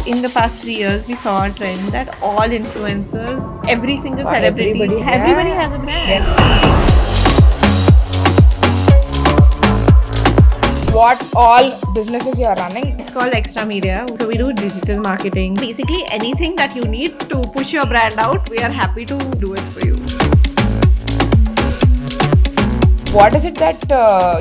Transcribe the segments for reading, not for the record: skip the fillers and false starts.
In the past 3 years, we saw a trend that all influencers, every single celebrity, everybody has a brand. What all businesses you are running? It's called extra media. So we do digital marketing. Basically, anything that you need to push your brand out, we are happy to do it for you. What is it that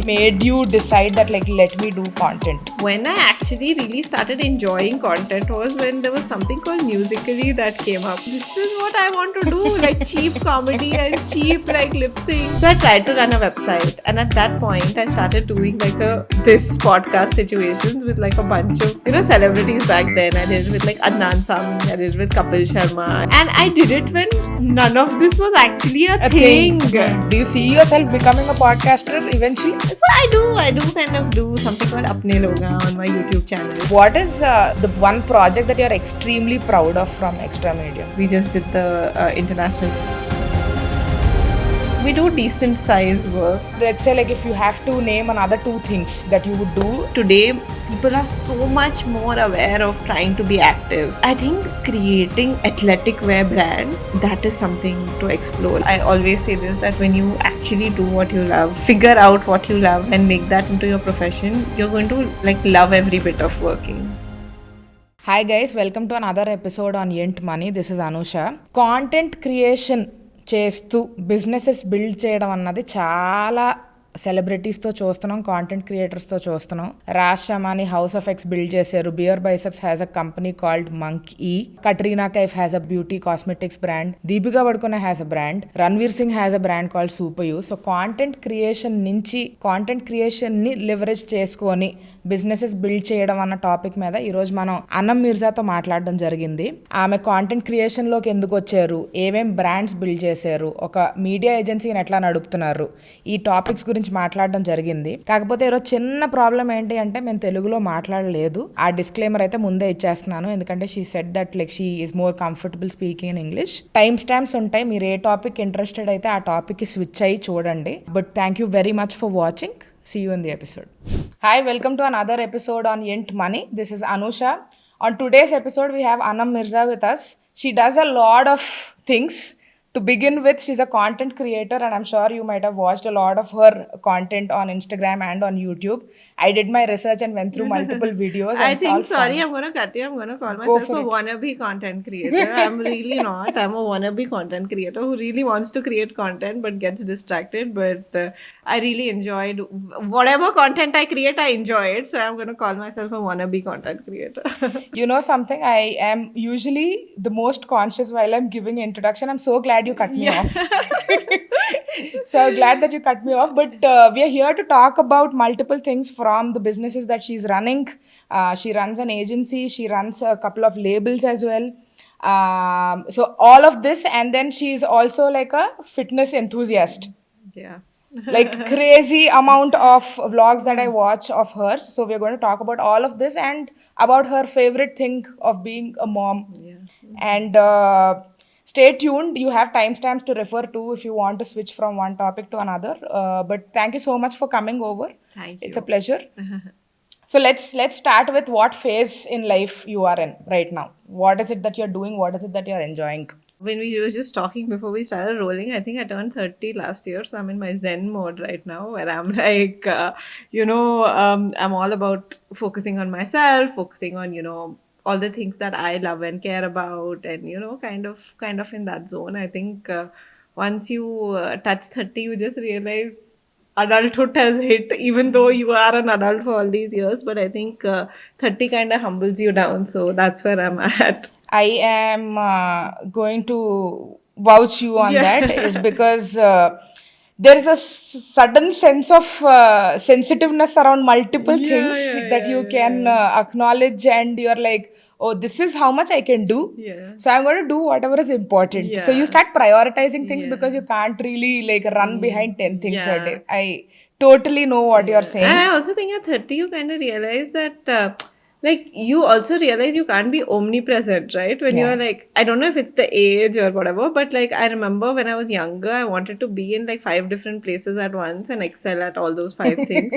made you decide that let me do content? When I actually really started enjoying content was when there was something called Musically that came up. This is what I want to do, like cheap comedy and cheap like lip sync. So I tried to run a website, and at that point I started doing this podcast situations with like a bunch of celebrities back then. I did it with like Adnan Sami, I did it with Kapil Sharma, and I did it when none of this was actually a thing. Do you see yourself becoming a podcaster eventually? So I do kind of do something called Apne Loga on my YouTube channel. What is the one project that you're extremely proud of from Extra Media? We just did the international. We do decent size work. Let's say if you have to name another two things that you would do. Today, people are so much more aware of trying to be active. I think creating athletic wear brand, that is something to explore. I always say this, that when you actually do what you love, figure out what you love and make that into your profession, you're going to love every bit of working. Hi guys, welcome to another episode on Yint Money. This is Anusha. Content creation చేస్తూ businesses build చేయడం అన్నది చాలా సెలబ్రిటీస్తో చూస్తున్నాం, content క్రియేటర్స్తో చూస్తున్నాం. Raj Shamani house of X బిల్డ్ చేశారు. Beer Biceps has a company called Monkey. Katrina Kaif has a beauty cosmetics brand. Deepika Padukone has a brand. Ranveer Singh has a brand called Super You. So content creation నుంచి కాంటెంట్ క్రియేషన్ని లివరేజ్ చేసుకొని బిజినెసెస్ బిల్డ్ చేయడం అన్న topic మీద ఈరోజు మనం అనం మిర్జాతో మాట్లాడడం జరిగింది. ఆమె కాంటెంట్ క్రియేషన్లోకి ఎందుకు వచ్చారు, ఏమేం బ్రాండ్స్ బిల్డ్ చేశారు, ఒక మీడియా ఏజెన్సీని ఎట్లా నడుపుతున్నారు, ఈ టాపిక్స్ గురించి మాట్లాడడం జరిగింది. కాకపోతే ఈరోజు చిన్న ప్రాబ్లం ఏంటి అంటే మేము తెలుగులో మాట్లాడలేదు. ఆ డిస్క్లైమర్ అయితే ముందే ఇచ్చేస్తున్నాను, ఎందుకంటే she said that she is more comfortable speaking in English. Time stamps ఉంటాయి, మీరు ఏ టాపిక్ ఇంట్రెస్టెడ్ అయితే ఆ టాపిక్కి స్విచ్ అయ్యి చూడండి. But thank you very much for watching. See you in the episode. Hi, welcome to another episode on Yint Money. This is Anusha. On today's episode, we have Anam Mirza with us. She does a lot of things. To begin with, she's a content creator, and I'm sure you might have watched a lot of her content on Instagram and on YouTube. I did my research and went through multiple videos. I'm going to cut you. I'm going to call myself a wannabe content creator. I'm really not. I'm a wannabe content creator who really wants to create content but gets distracted. But I really enjoyed whatever content I create, I enjoy it. So I'm going to call myself a wannabe content creator. You know something? I am usually the most conscious while I'm giving introduction. I'm so glad you cut me off. So glad that you cut me off. But we are here to talk about multiple things from the businesses that she's running. She runs an agency. She runs a couple of labels as well. So all of this, and then she's also like a fitness enthusiast. Yeah. Crazy amount of vlogs that I watch of hers. So we're going to talk about all of this and about her favorite thing of being a mom. Yeah. And stay tuned. You have timestamps to refer to if you want to switch from one topic to another. But thank you so much for coming over. Thank you. It's a pleasure. So let's start with what phase in life you are in right now. What is it that you're doing? What is it that you're enjoying? When we were just talking before we started rolling, I think I turned 30 last year. So I'm in my Zen mode right now, where I'm I'm all about focusing on myself, focusing on, all the things that I love and care about, and, kind of in that zone. I think once you touch 30, you just realize adulthood has hit, even though you are an adult for all these years. But I think 30 kind of humbles you down. So that's where I'm at. I am going to vouch you on that is because there is a sudden sense of sensitiveness around multiple things that you can acknowledge, and you're like, oh, this is how much I can do. Yeah. So I'm going to do whatever is important. So you start prioritizing things because you can't really run behind 10 things a day. I totally know what you're saying. And I also think at 30 you kind of realize that like you also realize you can't be omnipresent, right? When Yeah. you're like, I don't know if it's the age or whatever, but like I remember when I was younger, I wanted to be in like 5 different places at once and excel at all those 5 things.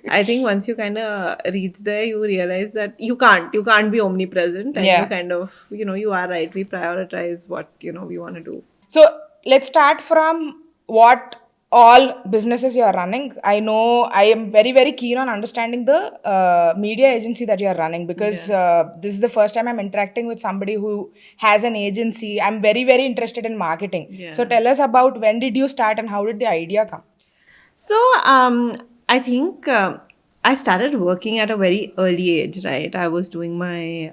I think once you kind of reach there, you realize that you can't be omnipresent, and you Yeah. kind of, you are right. We prioritize what, we want to do. So let's start from what all businesses you are running. I know I am very, very keen on understanding the media agency that you are running, because Yeah. this is the first time I'm interacting with somebody who has an agency. I'm very, very interested in marketing. So Yeah. tell us about when did you start and how did the idea come? So, I think I started working at a very early age, right? I was doing my,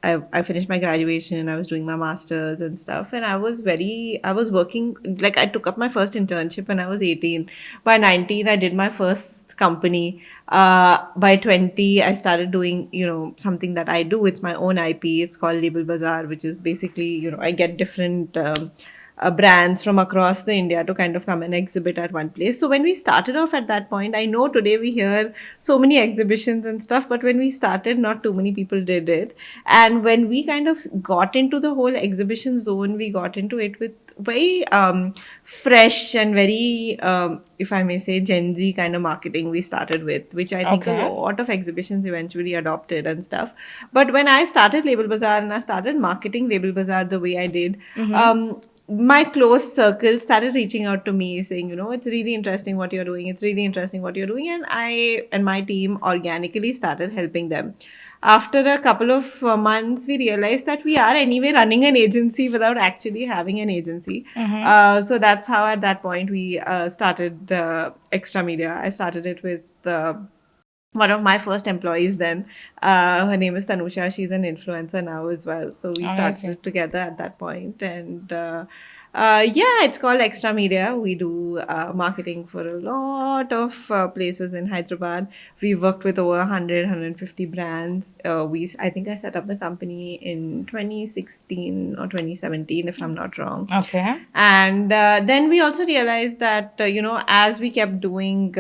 I finished my graduation, I was doing my master's and stuff, and I was working, like, I took up my first internship when I was 18. By 19, I did my first company. By 20, I started doing, something that I do. It's my own IP. It's called Label Bazaar, which is basically, I get different, brands from across the India to kind of come and exhibit at one place. So when we started off at that point, I know today we hear so many exhibitions and stuff, but when we started, not too many people did it. And when we kind of got into the whole exhibition zone, we got into it with very fresh and very, if I may say, Gen Z kind of marketing we started with, which I think a Okay. lot of exhibitions eventually adopted and stuff. But when I started Label Bazaar and I started marketing Label Bazaar the way I did, my close circle started reaching out to me saying, it's really interesting what you're doing. It's really interesting what you're doing. And I and my team organically started helping them. After a couple of months, we realized that we are anyway running an agency without actually having an agency. So that's how at that point we started Extra Media. I started it with one of my first employees then. Her name is Tanusha. She's an influencer now as well. So we started Amazing. it together at that point. And yeah, it's called Extra Media. We do marketing for a lot of places in Hyderabad. We worked with over 150 brands. I think I set up the company in 2016 or 2017, if I'm not wrong. Okay. And then we also realized that, as we kept doing,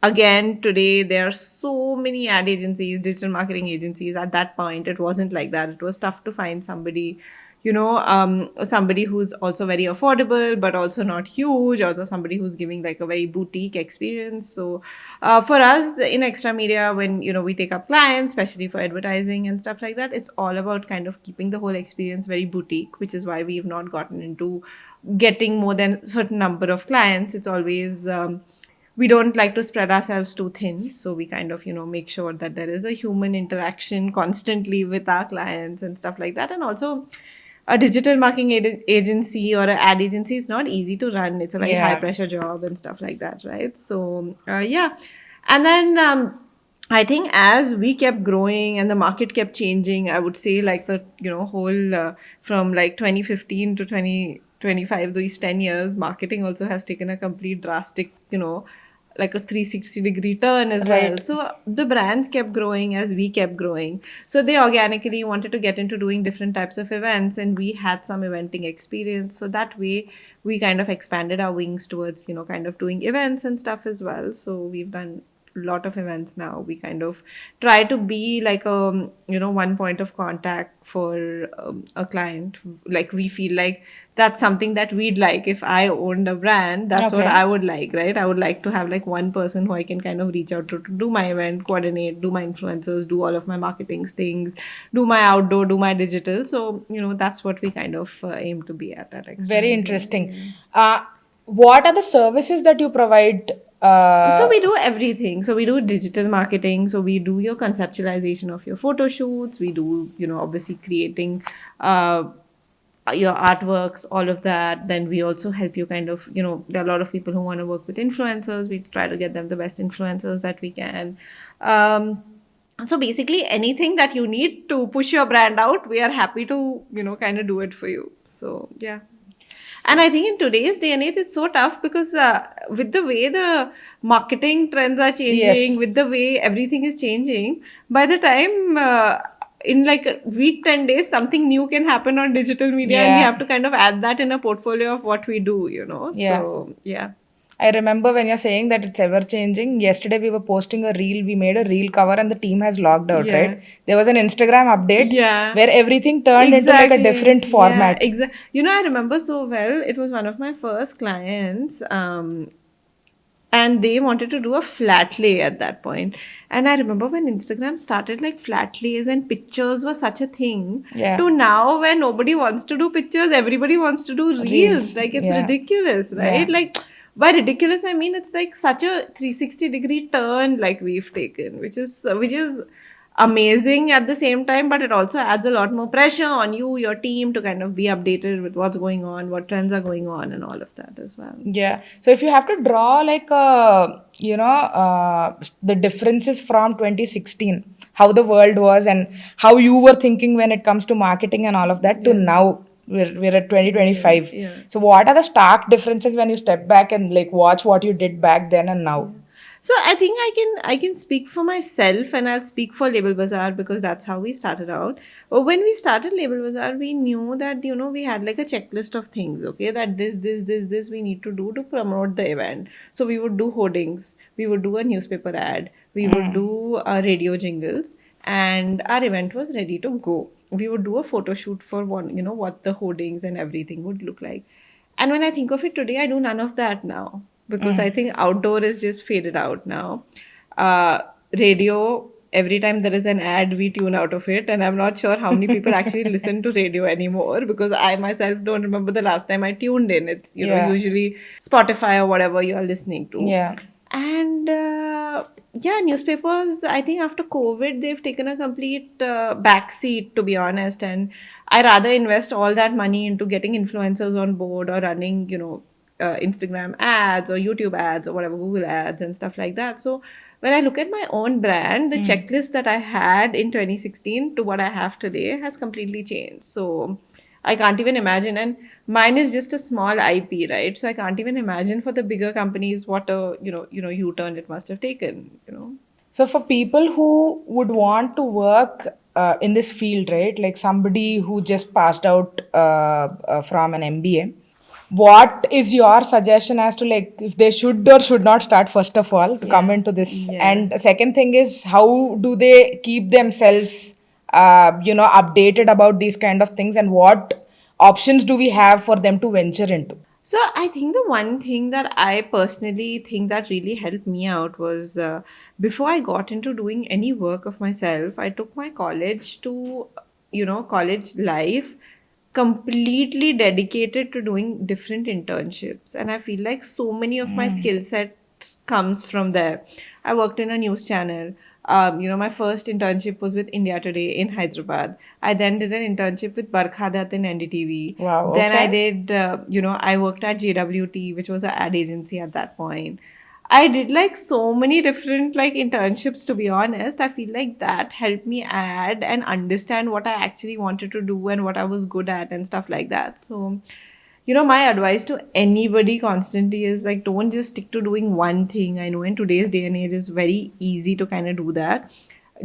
again, today there are so many ad agencies, digital marketing agencies. At that point, it wasn't like that. It was tough to find somebody, somebody who's also very affordable, but also not huge, also somebody who's giving like a very boutique experience. So for us in Extra Media, when, we take up clients, especially for advertising and stuff like that, it's all about kind of keeping the whole experience very boutique, which is why we've not gotten into getting more than a certain number of clients. It's always, we don't like to spread ourselves too thin, so we kind of, make sure that there is a human interaction constantly with our clients and stuff like that. And also, a digital marketing agency or an ad agency is not easy to run. It's a very high Yeah. pressure job and stuff like that, right? So yeah. And then I think as we kept growing and the market kept changing, I would say like the, whole from like 2015 to 2025, these 10 years, marketing also has taken a complete drastic, like a 360-degree turn as well. Right. So the brands kept growing as we kept growing. So they organically wanted to get into doing different types of events, and we had some eventing experience. So that way we kind of expanded our wings towards, kind of doing events and stuff as well. So we've done lot of events now. We kind of try to be like a, one point of contact for a client. Like we feel like that's something that we'd like. If I owned a brand, that's what Okay. I would like, right? I would like to have like one person who I can kind of reach out to do my event, coordinate, do my influencers, do all of my marketing things, do my outdoor, do my digital. So, that's what we kind of aim to be at Extra Very Media. interesting. What are the services that you provide? So we do everything. So we do digital marketing. So we do your conceptualization of your photo shoots. We do, obviously creating your artworks, all of that. Then we also help you kind of, there are a lot of people who want to work with influencers. We try to get them the best influencers that we can. So basically anything that you need to push your brand out, we are happy to, kind of do it for you. So yeah. And I think in today's day and age, it's so tough because with the way the marketing trends are changing, Yes. with the way everything is changing, by the time in like a week, 10 days, something new can happen on digital media, and we Yeah. have to kind of add that in a portfolio of what we do, Yeah. So, yeah. I remember when you're saying that it's ever changing. Yesterday we were posting a reel. We made a reel cover and the team has logged out, Yeah. right? There was an Instagram update Yeah. where everything turned into like a different Yeah, format. exactly. You know, I remember so well. It was one of my first clients. And they wanted to do a flat lay at that point. And I remember when Instagram started, like flat lays and pictures were such a thing, Yeah. to now where nobody wants to do pictures, everybody wants to do reels. Reels. Like it's Yeah. ridiculous, right? Yeah. Like by ridiculous I mean it's like such a 360-degree turn like we've taken, which is amazing at the same time, but it also adds a lot more pressure on you, your team, to kind of be updated with what's going on, what trends are going on, and all of that as well. Yeah. So if you have to draw like the differences from 2016, how the world was and how you were thinking when it comes to marketing and all of that, to now we're at 2025. Yeah. So what are the stark differences when you step back and like watch what you did back then and now? So I think I can speak for myself, and I'll speak for Label Bazaar because that's how we started out. When we started Label Bazaar, we knew that we had like a checklist of things, okay, that this we need to do to promote the event. So we would do hoardings, we would do a newspaper ad, we would do radio jingles, and our event was ready to go. We would do a photo shoot for what the hoardings and everything would look like. And when I think of it today, I do none of that now because I think outdoor is just faded out now. Uh, Radio, every time there is an ad, we tune out of it. And I'm not sure how many people actually listen to radio anymore because I myself don't remember the last time I tuned in. It's, Yeah. usually Spotify or whatever you're listening to. Yeah. And yeah, newspapers, I think after COVID, they've taken a complete backseat, to be honest. And I rather invest all that money into getting influencers on board or running, Instagram ads or YouTube ads or whatever, Google ads and stuff like that. So when I look at my own brand, the checklist that I had in 2016 to what I have today has completely changed. So I can't even imagine. And mine is just a small IP, right? So I can't even imagine for the bigger companies what a U-turn it must have taken. So for people who would want to work in this field, right, like somebody who just passed out from an MBA, what is your suggestion as to like if they should or should not start first of all to come into this? Yeah. And second thing is how do they keep themselves updated about these kind of things, and what options do we have for them to venture into? So I think the one thing that I personally think that really helped me out was before I got into doing any work of myself, I took my college to, college life completely dedicated to doing different internships. And I feel like so many of my skill set comes from there. I worked in a news channel. My first internship was with India Today in Hyderabad. I then did an internship with Barkhadat in NDTV. Wow, Then I okay. did, I worked at JWT, which was an ad agency at that point. I did like so many different like internships, to be honest. I feel like that helped me add and understand what I actually wanted to do and what I was good at and stuff like that. So, my advice to anybody constantly is like, don't just stick to doing one thing. I know in today's day and age, it's very easy to kind of do that.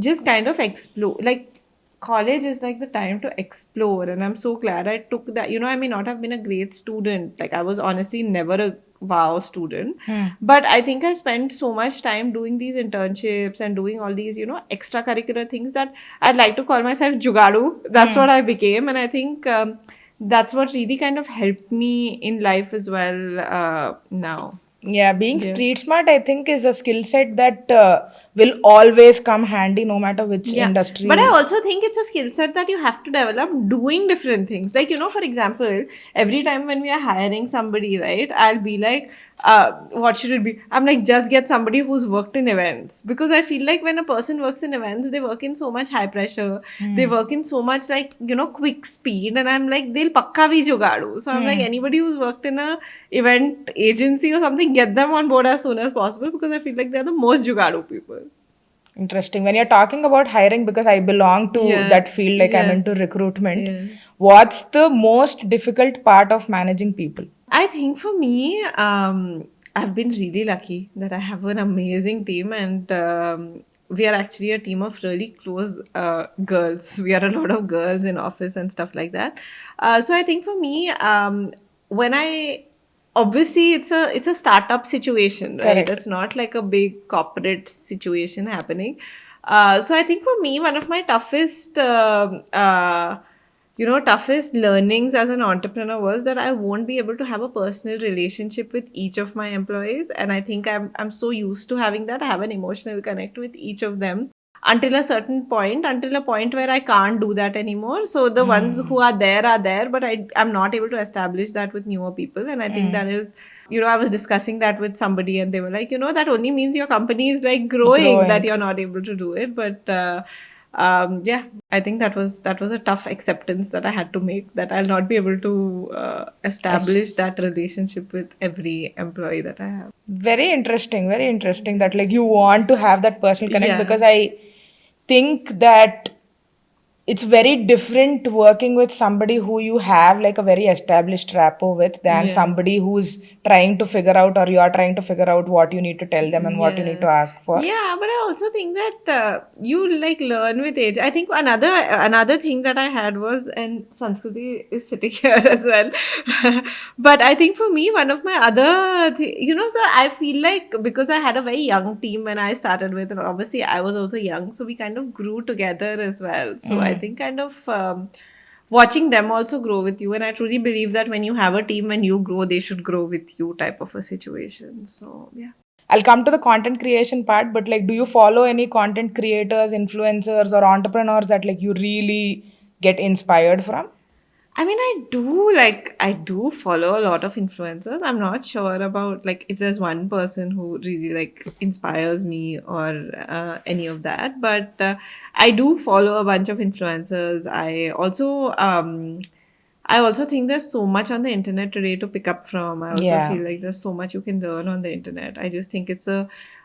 Just kind of explore. Like, college is like the time to explore. And I'm so glad I took that. I may not have been a great student. Like, I was honestly never a wow student. But I think I spent so much time doing these internships and doing all these, extracurricular things that I'd like to call myself Jugadu. That's what I became. And I think that's what really kind of helped me in life as well now. Yeah, being Yeah. street smart, I think, is a skill set that will always come handy no matter which industry. But I also think it's a skill set that you have to develop doing different things. Like, for example, every time when we are hiring somebody, right, I'll be like, what should it be? I'm like, just get somebody who's worked in events. Because I feel like when a person works in events, they work in so much high pressure. They work in so much like, quick speed. And I'm like, they'll pakka bhi jugadu. So I'm like, anybody who's worked in a event agency or something, get them on board as soon as possible because I feel like they're the most jugadu people. Interesting. When you're talking about hiring, because I belong to Yeah. that field, like I'm Yeah. into recruitment, Yeah. what's the most difficult part of managing people? I think for me, I've been really lucky that I have an amazing team, and we are actually a team of really close girls. We are a lot of girls in office and stuff like that. So I think for me, when I obviously it's a startup situation, right? Correct. It's not like a big corporate situation happening. So I think for me, one of my toughest toughest learnings as an entrepreneur was that I won't be able to have a personal relationship with each of my employees. And I think I'm so used to having that. I have an emotional connect with each of them until a certain point, until a point where I can't do that anymore. So the ones who are there, but I'm not able to establish that with newer people. And I think that is, I was discussing that with somebody and they were like, that only means your company is like growing, that you're not able to do it. But yeah, I think that was a tough acceptance that I had to make, that I'll not be able to establish that relationship with every employee that I have. Very interesting that like you want to have that personal connect, Yeah. because I think that it's very different working with somebody who you have like a very established rapport with than Yeah. somebody who's trying to figure out, or you are trying to figure out what you need to tell them and what you need to ask for. Yeah, but I also think that you like learn with age. I think another thing that I had was, and Sanskriti is sitting here as well. But I think for me, one of my other, so I feel like because I had a very young team when I started with, and obviously I was also young, so we kind of grew together as well. So I think kind of. Watching them also grow with you, and I truly believe that when you have a team, when you grow, they should grow with you, type of a situation. So yeah. I'll come to the content creation part, but like, do you follow any content creators, influencers, or entrepreneurs that like you really get inspired from? I mean, I do follow a lot of influencers. I'm not sure about like if there's one person who really like inspires me or any of that, but I do follow a bunch of influencers. I also think there's so much on the internet today to pick up from. I also Yeah. feel like there's so much you can learn on the internet. I just think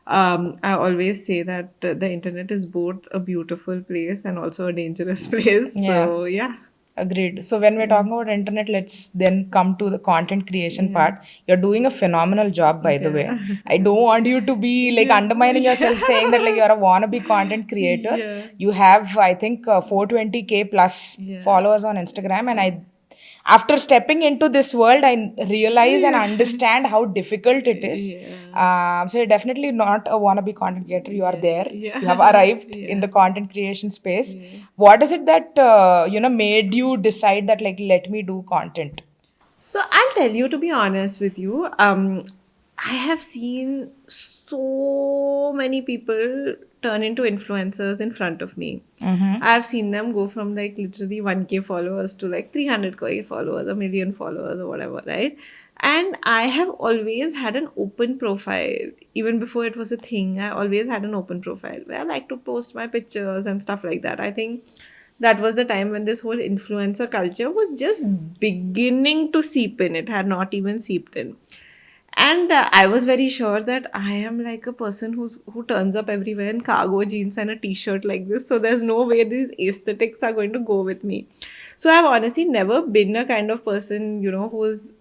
I always say that the internet is both a beautiful place and also a dangerous place. So yeah. Agreed. So when we're talking about internet, let's then come to the content creation part. You're doing a phenomenal job, by the way. I don't want you to be like undermining yourself, saying that like you're a wannabe content creator. Yeah. You have, I think, 420K plus followers on Instagram, and after stepping into this world, I realize and understand how difficult it is. So you're definitely not a wannabe content creator. You are there. Yeah. You have arrived in the content creation space. What is it that made you decide that like let me do content? So I'll tell you, to be honest with you, I have seen so many people turn into influencers in front of me. I've seen them go from like literally 1K followers to like 300K followers, a million followers, or whatever, right? And I have always had an open profile. Even before it was a thing, I always had an open profile where I like to post my pictures and stuff like that. I think that was the time when this whole influencer culture was just beginning to seep in. It had not even seeped in. And I was very sure that I am like a person who turns up everywhere in cargo jeans and a t-shirt like this. So there's no way these aesthetics are going to go with me. So I've honestly never been a kind of person, who's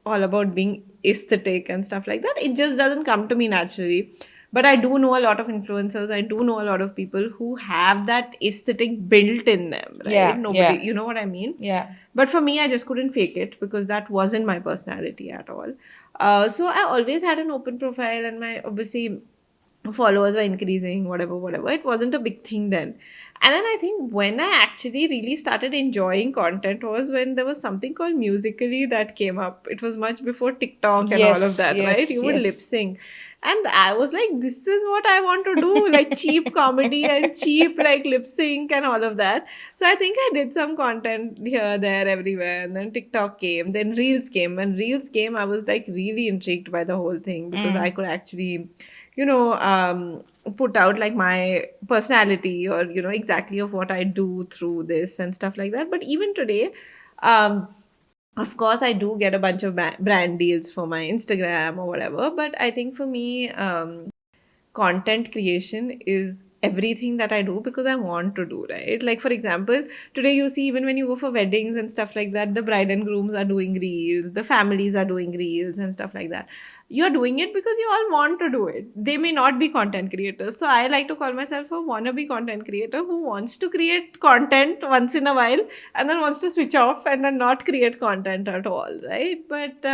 all about being aesthetic and stuff like that. It just doesn't come to me naturally. But I do know a lot of influencers. I do know a lot of people who have that aesthetic built in them, right? Yeah. You know what I mean? Yeah. But for me, I just couldn't fake it because that wasn't my personality at all. So I always had an open profile, and my obviously followers were increasing, whatever. It wasn't a big thing then. And then I think when I actually really started enjoying content was when there was something called Musically that came up. It was much before TikTok and all of that, right? You would lip sync. And I was like, this is what I want to do, like cheap comedy and cheap like lip sync and all of that. So I think I did some content here, there, everywhere. And then TikTok came, then Reels came. When Reels came, I was like really intrigued by the whole thing because I could actually, put out like my personality or, exactly of what I do through this and stuff like that. But even today, of course, I do get a bunch of brand deals for my Instagram or whatever. But I think for me, content creation is everything that I do because I want to do, right? Like, for example, today you see even when you go for weddings and stuff like that, the bride and grooms are doing reels, the families are doing reels and stuff like that. You're doing it because you all want to do it. They may not be content creators. So I like to call myself a wannabe content creator who wants to create content once in a while and then wants to switch off and then not create content at all, right? But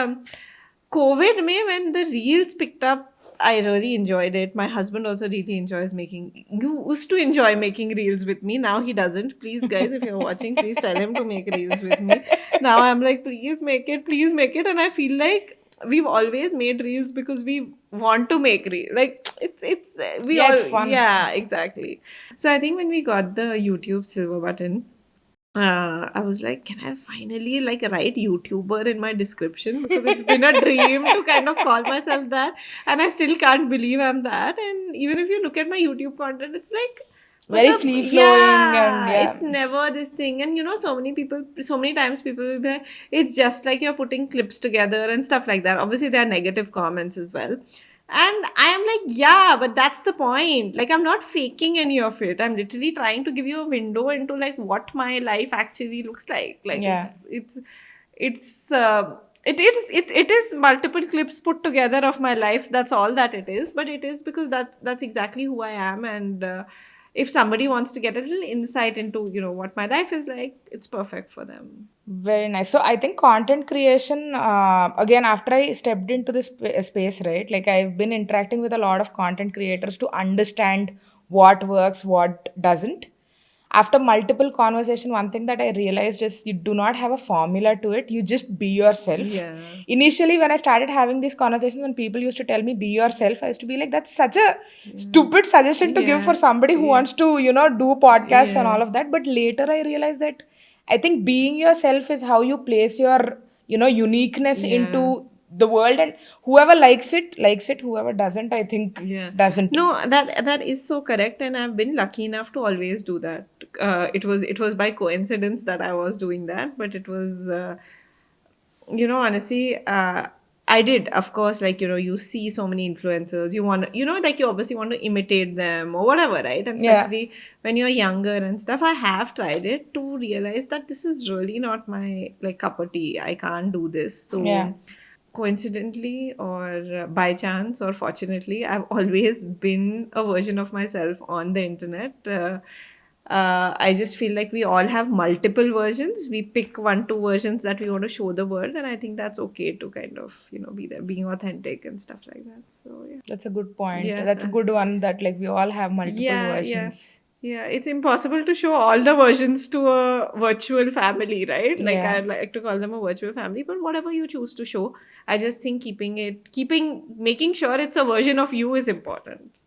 COVID May, when the reels picked up, I really enjoyed it. My husband also really enjoys making. You used to enjoy making reels with me. Now he doesn't. Please, guys, if you're watching, please tell him to make reels with me. Now I'm like, please make it, please make it. And I feel like we've always made reels because we want to make reels. Like it's we Yeah, all it's fun. yeah, exactly. So I think when we got the YouTube silver button, I was like, can I finally like write YouTuber in my description? Because it's been a dream to kind of call myself that. And I still can't believe I'm that. And even if you look at my YouTube content, it's like, Very matlab, free flowing yeah, and it's never this thing. And so many people, so many times people will be like, it's just like you're putting clips together and stuff like that. Obviously, there are negative comments as well. And I am like, yeah, but that's the point. Like, I'm not faking any of it. I'm literally trying to give you a window into like what my life actually looks like. Like, Yeah. it is multiple clips put together of my life. That's all that it is. But it is because that's exactly who I am. And if somebody wants to get a little insight into what my life is like, it's perfect for them. Very nice. So I think content creation, again, after I stepped into this space, right? Like I've been interacting with a lot of content creators to understand what works, what doesn't. After multiple conversation, one thing that I realized is you do not have a formula to it. You just be yourself. Yeah. Initially, when I started having these conversations, when people used to tell me be yourself, I used to be like, that's such a stupid suggestion to give for somebody who wants to, do podcasts and all of that. But later I realized that I think being yourself is how you place your, uniqueness into the world, and whoever likes it. Whoever doesn't, I think, doesn't. No, that is so correct, and I've been lucky enough to always do that. It was by coincidence that I was doing that, but it was honestly, I did, of course, like, you see so many influencers, you want to, like you obviously want to imitate them or whatever, right? And Yeah. especially when you're younger and stuff, I have tried it to realize that this is really not my like cup of tea. I can't do this. So Yeah. coincidentally or by chance or fortunately, I've always been a version of myself on the internet. I just feel like we all have multiple versions. We pick 1, 2 versions that we want to show the world, and I think that's okay to kind of be there, being authentic and stuff like that. So yeah. That's a good point. Yeah. That's a good one, that like we all have multiple Yeah, versions. yeah. It's impossible to show all the versions to a virtual family, right? Like Yeah. I like to call them a virtual family, but whatever you choose to show, I just think making sure it's a version of you is important.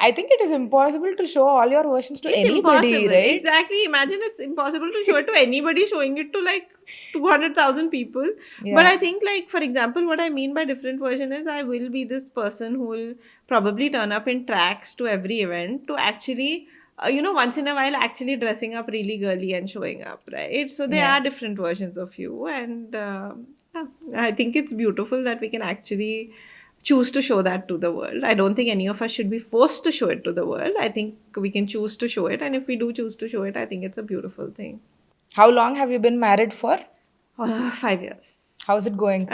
I think it is impossible to show all your versions to It's anybody, impossible. right? Exactly. Imagine it's impossible to show it to anybody, showing it to like 200,000 people. Yeah. But I think, like, for example, what I mean by different version is I will be this person who will probably turn up in tracks to every event to actually, once in a while actually dressing up really girly and showing up, right? So there Yeah. are different versions of you. And yeah, I think it's beautiful that we can actually choose to show that to the world. I don't think any of us should be forced to show it to the world. I think we can choose to show it. And if we do choose to show it, I think it's a beautiful thing. How long have you been married for? 5 years. How's it going?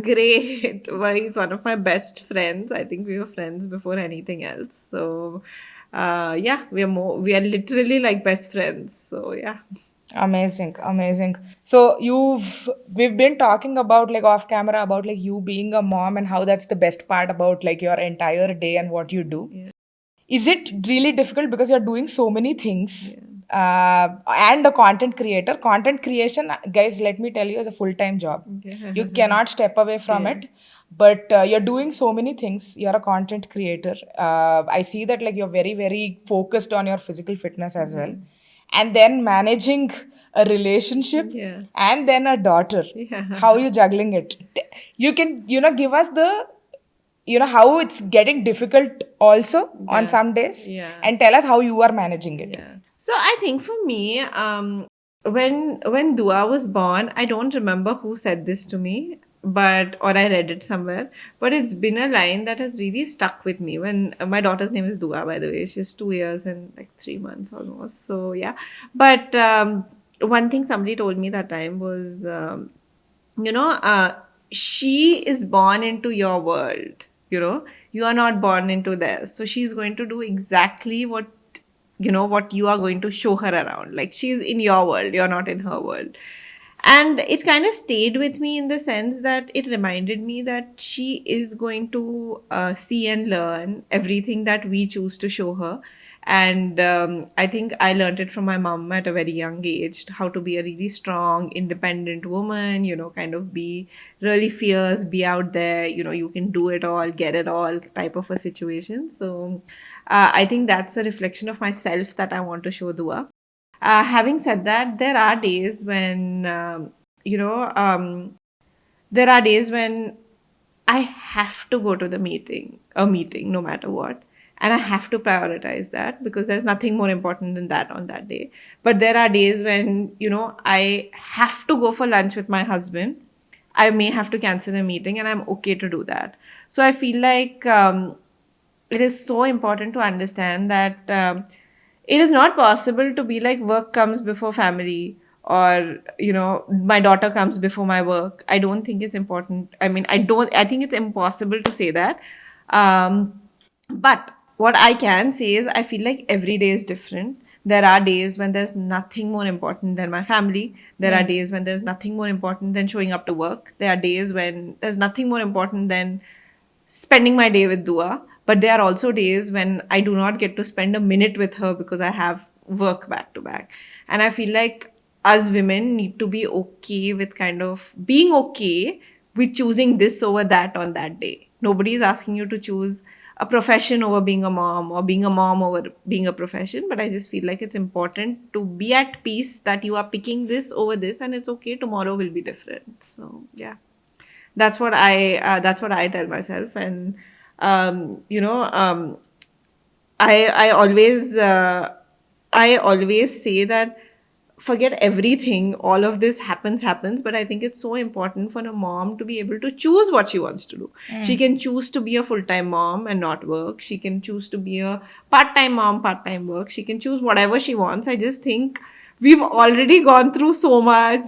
Great. Well, he's one of my best friends. I think we were friends before anything else. So, yeah, we are literally like best friends. So, yeah. Amazing. So we've been talking about like off camera about like you being a mom and how that's the best part about like your entire day and what you do. Yeah. Is it really difficult because you're doing so many things? And a content creator. Content creation, guys, let me tell you, is a full-time job. Yeah. You cannot step away from it. But you're doing so many things. You're a content creator. I see that like you're very, very focused on your physical fitness as well. And then managing a relationship Yeah. and then a daughter. Yeah. How are you juggling it? You can, give us the, how it's getting difficult also on some days. Yeah. And tell us how you are managing it. Yeah. So I think for me, when Dua was born, I don't remember who said this to me, or I read it somewhere, but it's been a line that has really stuck with me. When my daughter's name is Dua, by the way, she's 2 years and like 3 months almost. So yeah, but one thing somebody told me that time was, she is born into your world. You are not born into theirs. So she's going to do exactly what you are going to show her around. Like, she's in your world, you're not in her world. And it kind of stayed with me in the sense that it reminded me that she is going to see and learn everything that we choose to show her. And I think I learned it from my mom at a very young age, how to be a really strong, independent woman, kind of be really fierce, be out there, you can do it all, get it all type of a situation. So I think that's a reflection of myself that I want to show Dua. Having said that, there are days when, there are days when I have to go to a meeting, no matter what. And I have to prioritize that because there's nothing more important than that on that day. But there are days when, I have to go for lunch with my husband. I may have to cancel a meeting and I'm okay to do that. So I feel like it is so important to understand that it is not possible to be like work comes before family, or my daughter comes before my work. I don't think it's important. I think it's impossible to say that. But what I can say is I feel like every day is different. There are days when there's nothing more important than my family. There are days when there's nothing more important than showing up to work. There are days when there's nothing more important than spending my day with Dua. But there are also days when I do not get to spend a minute with her because I have work back to back. And I feel like us women need to be okay with kind of being okay with choosing this over that on that day. Nobody is asking you to choose a profession over being a mom, or being a mom over being a profession. But I just feel like it's important to be at peace that you are picking this over this, and it's okay. Tomorrow will be different. So yeah, that's what I tell myself. And um, you know um, I always say that forget everything, all of this happens, but I think it's so important for a mom to be able to choose what she wants to do. She can choose to be a full-time mom and not work. She can choose to be a part-time mom, part-time work. She can choose whatever she wants. I just think we've already gone through so much,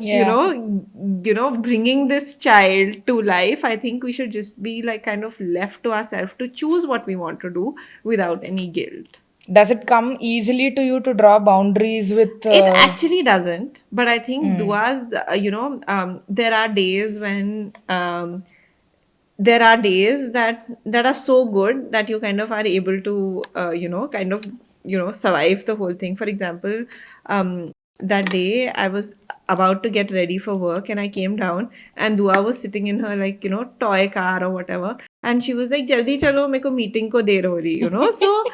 bringing this child to life. I think we should just be like kind of left to ourselves to choose what we want to do without any guilt. Does it come easily to you to draw boundaries with? It actually doesn't, but I think duas, there are days when there are days that are so good that you kind of are able to, survive the whole thing. For example, that day I was about to get ready for work and I came down and Dua was sitting in her like, toy car or whatever. And she was like, Jaldi chalo, meko meeting ko der ho rahi, So,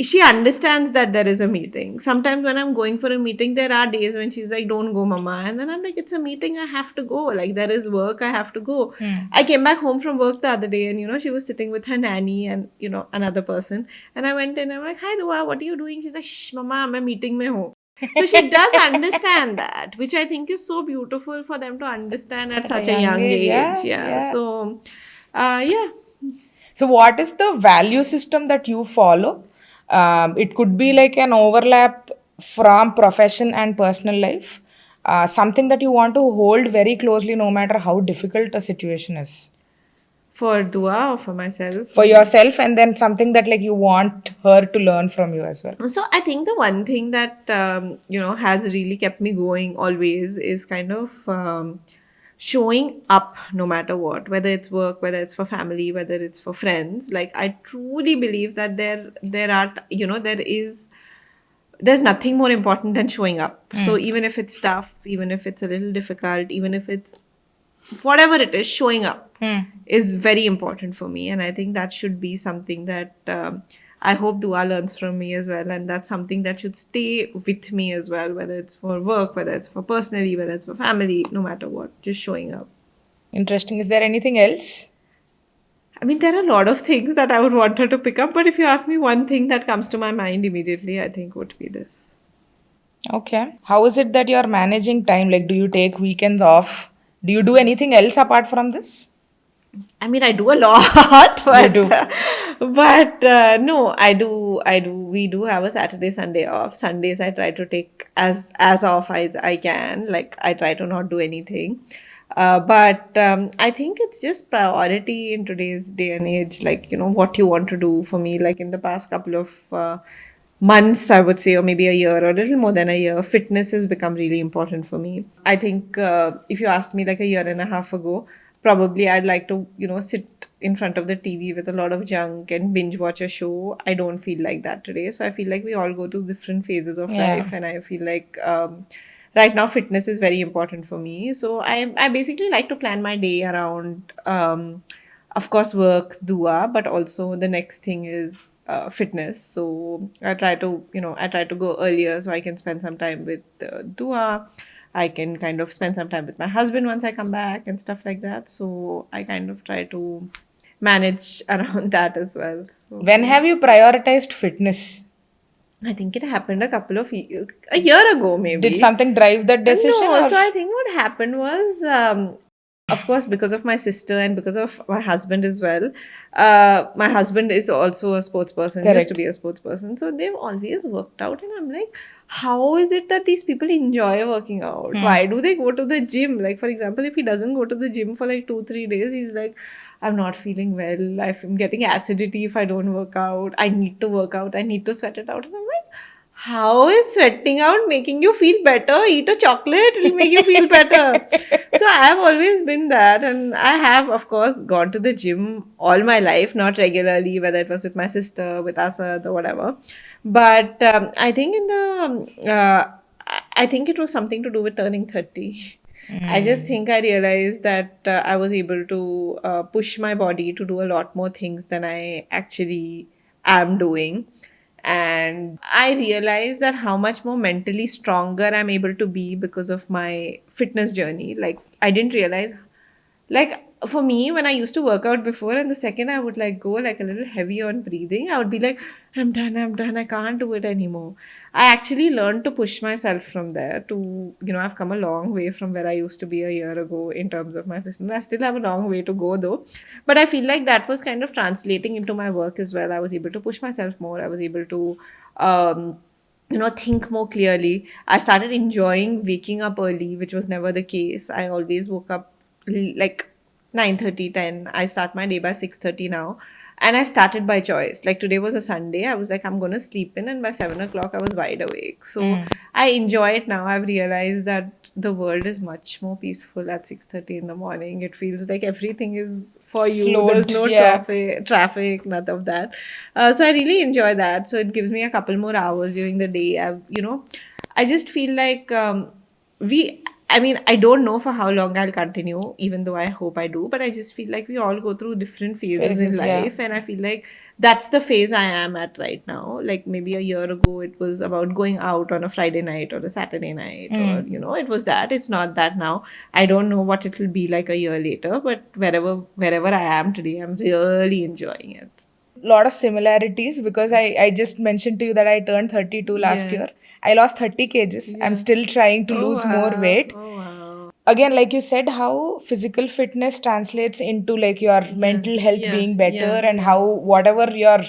she understands that there is a meeting. Sometimes when I'm going for a meeting, there are days when she's like, don't go, mama. And then I'm like, it's a meeting, I have to go. Like, there is work, I have to go. I came back home from work the other day and, she was sitting with her nanny and, another person. And I went in, I'm like, hi, Dua, what are you doing? She's like, shh, mama, I'm a meeting mein ho. So she does understand that, which I think is so beautiful for them to understand at such a young age. Yeah. So, yeah. So, what is the value system that you follow? It could be like an overlap from profession and personal life, something that you want to hold very closely no matter how difficult a situation is. For Dua or for myself? For yourself, and then something that like you want her to learn from you as well. So I think the one thing that, has really kept me going always is kind of showing up no matter what, whether it's work, whether it's for family, whether it's for friends. Like, I truly believe that there's nothing more important than showing up. So even if it's tough, even if it's a little difficult, even if it's whatever it is, showing up is very important for me. And I think that should be something that I hope Dua learns from me as well. And that's something that should stay with me as well, whether it's for work, whether it's for personally, whether it's for family, no matter what, just showing up. Interesting. Is there anything else? I mean, there are a lot of things that I would want her to pick up, but if you ask me one thing that comes to my mind immediately, I think would be this. Okay. How is it that you're managing time? Like, do you take weekends off? Do you do anything else apart from this? I mean, I do a lot, but You do. No, I do. We do have a Saturday, Sunday off. Sundays I try to take as off as I can. Like, I try to not do anything. But I think it's just priority in today's day and age. Like, what you want to do. For me, like in the past couple of months, I would say, or maybe a year or a little more than a year, fitness has become really important for me. I think if you asked me like a year and a half ago, probably I'd like to, sit in front of the TV with a lot of junk and binge watch a show. I don't feel like that today. So I feel like we all go to different phases of Yeah. life, and I feel like right now fitness is very important for me. So I basically like to plan my day around of course work, dua, but also the next thing is fitness. So I try to go earlier so I can spend some time with dua. I can kind of spend some time with my husband once I come back and stuff like that. So I kind of try to manage around that as well. So When have you prioritized fitness? I think it happened a year ago, Did maybe. something drive that decision, No, or? so I think what happened was, of course, because of my sister and because of my husband as well. My husband is also a sports person, used to Correct. be a sports person. So they've always worked out. And I'm like, how is it that these people enjoy working out? Why do they go to the gym? Like, for example, if he doesn't go to the gym for like 2, 3 days, he's like, I'm not feeling well. I'm getting acidity if I don't work out. I need to work out. I need to sweat it out. And I'm like, how is sweating out making you feel better? Eat a chocolate, it'll make you feel better. So I've always been that, and I have, of course, gone to the gym all my life, not regularly, whether it was with my sister, with Asad, or whatever. But I think I think it was something to do with turning 30. I just think I realized that I was able to push my body to do a lot more things than I actually am doing. And I realized that how much more mentally stronger I'm able to be because of my fitness journey. Like, I didn't realize, like, for me, when I used to work out before, and the second I would like go like a little heavy on breathing, I would be like, I'm done, I can't do it anymore. I actually learned to push myself from there to, I've come a long way from where I used to be a year ago in terms of my fitness. I still have a long way to go though. But I feel like that was kind of translating into my work as well. I was able to push myself more. I was able to, think more clearly. I started enjoying waking up early, which was never the case. I always woke up like 9:30, 10. I start my day by 6:30 now. And I started by choice. Like today was a Sunday. I was like, I'm gonna sleep in, and by 7 o'clock I was wide awake. So I enjoy it now. I've realized that the world is much more peaceful at 6:30 in the morning. It feels like everything is for you. There's Slowed, no yeah. traffic, none of that. So I really enjoy that. So it gives me a couple more hours during the day. I just feel like we I mean, I don't know for how long I'll continue, even though I hope I do, but I just feel like we all go through different phases in Phases, yeah. life. And I feel like that's the phase I am at right now. Like maybe a year ago, it was about going out on a Friday night or a Saturday night, or, it was that. It's not that now. I don't know what it will be like a year later, but wherever I am today, I'm really enjoying it. Lot of similarities, because I just mentioned to you that I turned 32 last Yeah. year. I lost 30 kgs. I'm Yeah. still trying to Oh, lose more wow. weight. Oh, wow. Again, like you said, how physical fitness translates into like your Yeah. mental health Yeah. being better, Yeah. and Yeah. how whatever you're,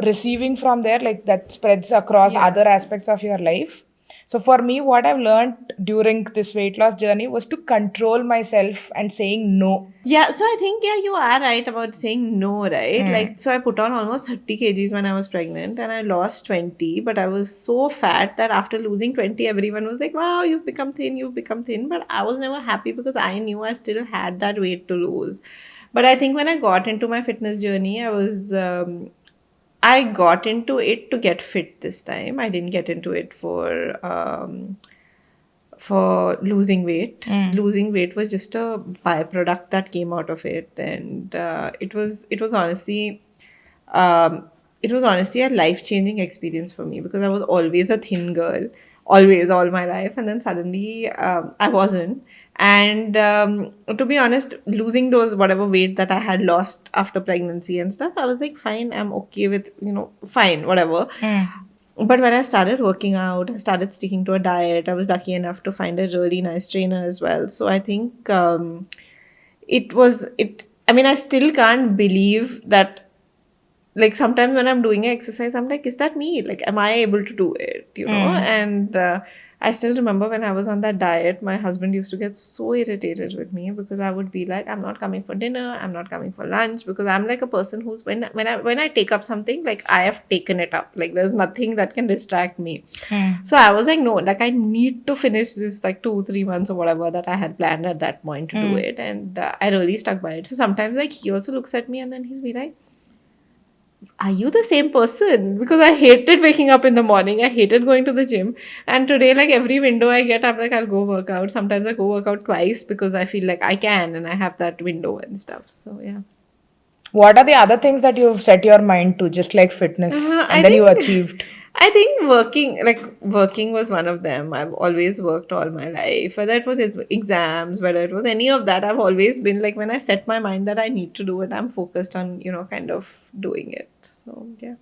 receiving from there, like that spreads across Yeah. other aspects of your life. So for me, what I've learned during this weight loss journey was to control myself and saying no. Yeah, so I think, yeah, you are right about saying no, right? Like, so I put on almost 30 kgs when I was pregnant, and I lost 20, but I was so fat that after losing 20, everyone was like, wow, you've become thin, you've become thin. But I was never happy because I knew I still had that weight to lose. But I think when I got into my fitness journey, I got into it to get fit this time. I didn't get into it for losing weight. Losing weight was just a byproduct that came out of it, and it was honestly a life changing experience for me because I was always a thin girl, always all my life, and then suddenly I wasn't. And to be honest, losing those whatever weight that I had lost after pregnancy and stuff, I was like, fine, I'm okay with fine, whatever. But when I started working out, I started sticking to a diet. I was lucky enough to find a really nice trainer as well. So I think it was it. I mean, I still can't believe that. Like sometimes when I'm doing exercise, I'm like, is that me? Like, am I able to do it? And I still remember when I was on that diet, my husband used to get so irritated with me because I would be like, I'm not coming for dinner, I'm not coming for lunch, because I'm like a person who's when I take up something, like I have taken it up. Like there's nothing that can distract me. So I was like, no, like I need to finish this like 2-3 months or whatever that I had planned at that point to do it. And I really stuck by it. So sometimes like he also looks at me and then he'll be like, are you the same person? Because I hated waking up in the morning. I hated going to the gym. And today, like every window I get, I'm like, I'll go work out. Sometimes I go work out twice because I feel like I can and I have that window and stuff. So yeah. What are the other things that you've set your mind to, just like fitness, I and then you think achieved? I think working was one of them. I've always worked all my life. Whether it was exams, whether it was any of that, I've always been like, when I set my mind that I need to do it, I'm focused on, kind of doing it. So yeah.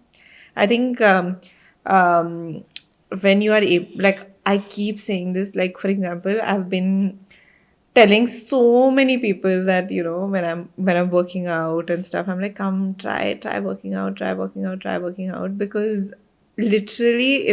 I think when you are like, I keep saying this, like for example, I've been telling so many people that, when I'm working out and stuff, I'm like, come try working out, try working out, because literally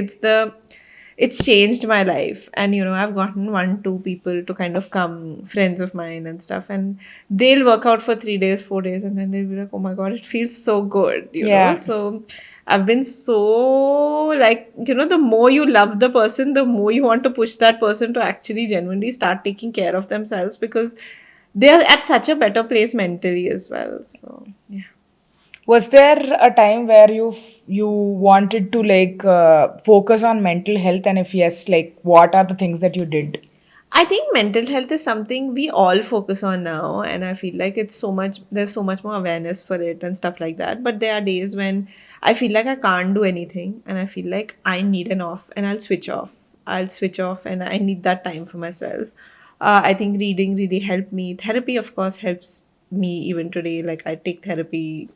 it's changed my life. And I've gotten 1-2 people to kind of come, friends of mine and stuff, and they'll work out for 3 days, 4 days, and then they'll be like, oh my god, it feels so good, Yeah. so I've been so, like, the more you love the person, the more you want to push that person to actually genuinely start taking care of themselves, because they're at such a better place mentally as well. So yeah. Was there a time where you wanted to like focus on mental health, and if yes, like what are the things that you did? I think mental health is something we all focus on now, and I feel like there's so much more awareness for it and stuff like that. But there are days when I feel like I can't do anything, and I feel like I need an off, and I'll switch off. I'll switch off, and I need that time for myself. I think reading really helped me. Therapy, of course, helps me even today. Like I take therapy,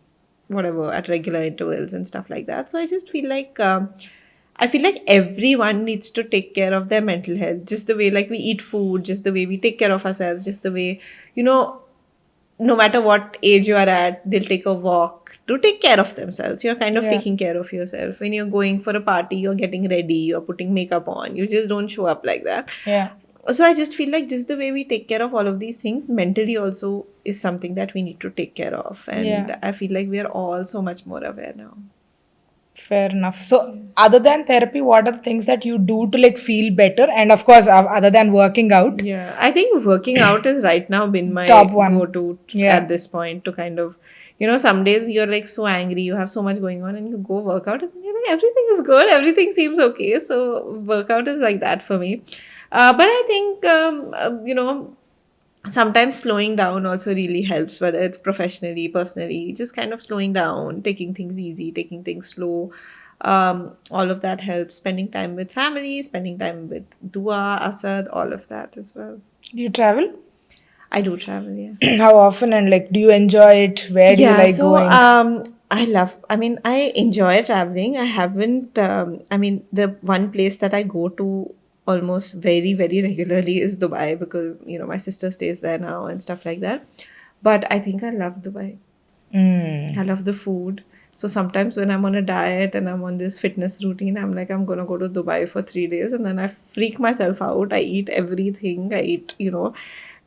whatever, at regular intervals and stuff like that. So I feel like everyone needs to take care of their mental health, just the way like we eat food, just the way we take care of ourselves, just the way, no matter what age you are at, they'll take a walk to take care of themselves. You're kind of Yeah. taking care of yourself. When you're going for a party, you're getting ready, you're putting makeup on, you just don't show up like that. Yeah. So I just feel like just the way we take care of all of these things mentally also is something that we need to take care of. And Yeah. I feel like we are all so much more aware now. Fair enough. So, other than therapy, what are the things that you do to like feel better? And of course, other than working out, Yeah, I think working out has right now been my top one. go-to Yeah. at this point, to kind of, some days you're like so angry, you have so much going on, and you go work out, and you're like, everything is good, everything seems okay. So workout is like that for me. But I think, sometimes slowing down also really helps, whether it's professionally, personally, just kind of slowing down, taking things easy, taking things slow. All of that helps. Spending time with family, spending time with Dua, Asad, all of that as well. Do you travel? I do travel, yeah. How often, and like, do you enjoy it? Where do you like So going? I enjoy traveling. I haven't, the one place that I go to almost very, very regularly is Dubai, because, my sister stays there now and stuff like that. But I think I love Dubai. I love the food. So sometimes when I'm on a diet and I'm on this fitness routine, I'm like, I'm gonna go to Dubai for 3 days, and then I freak myself out. I eat everything. I eat,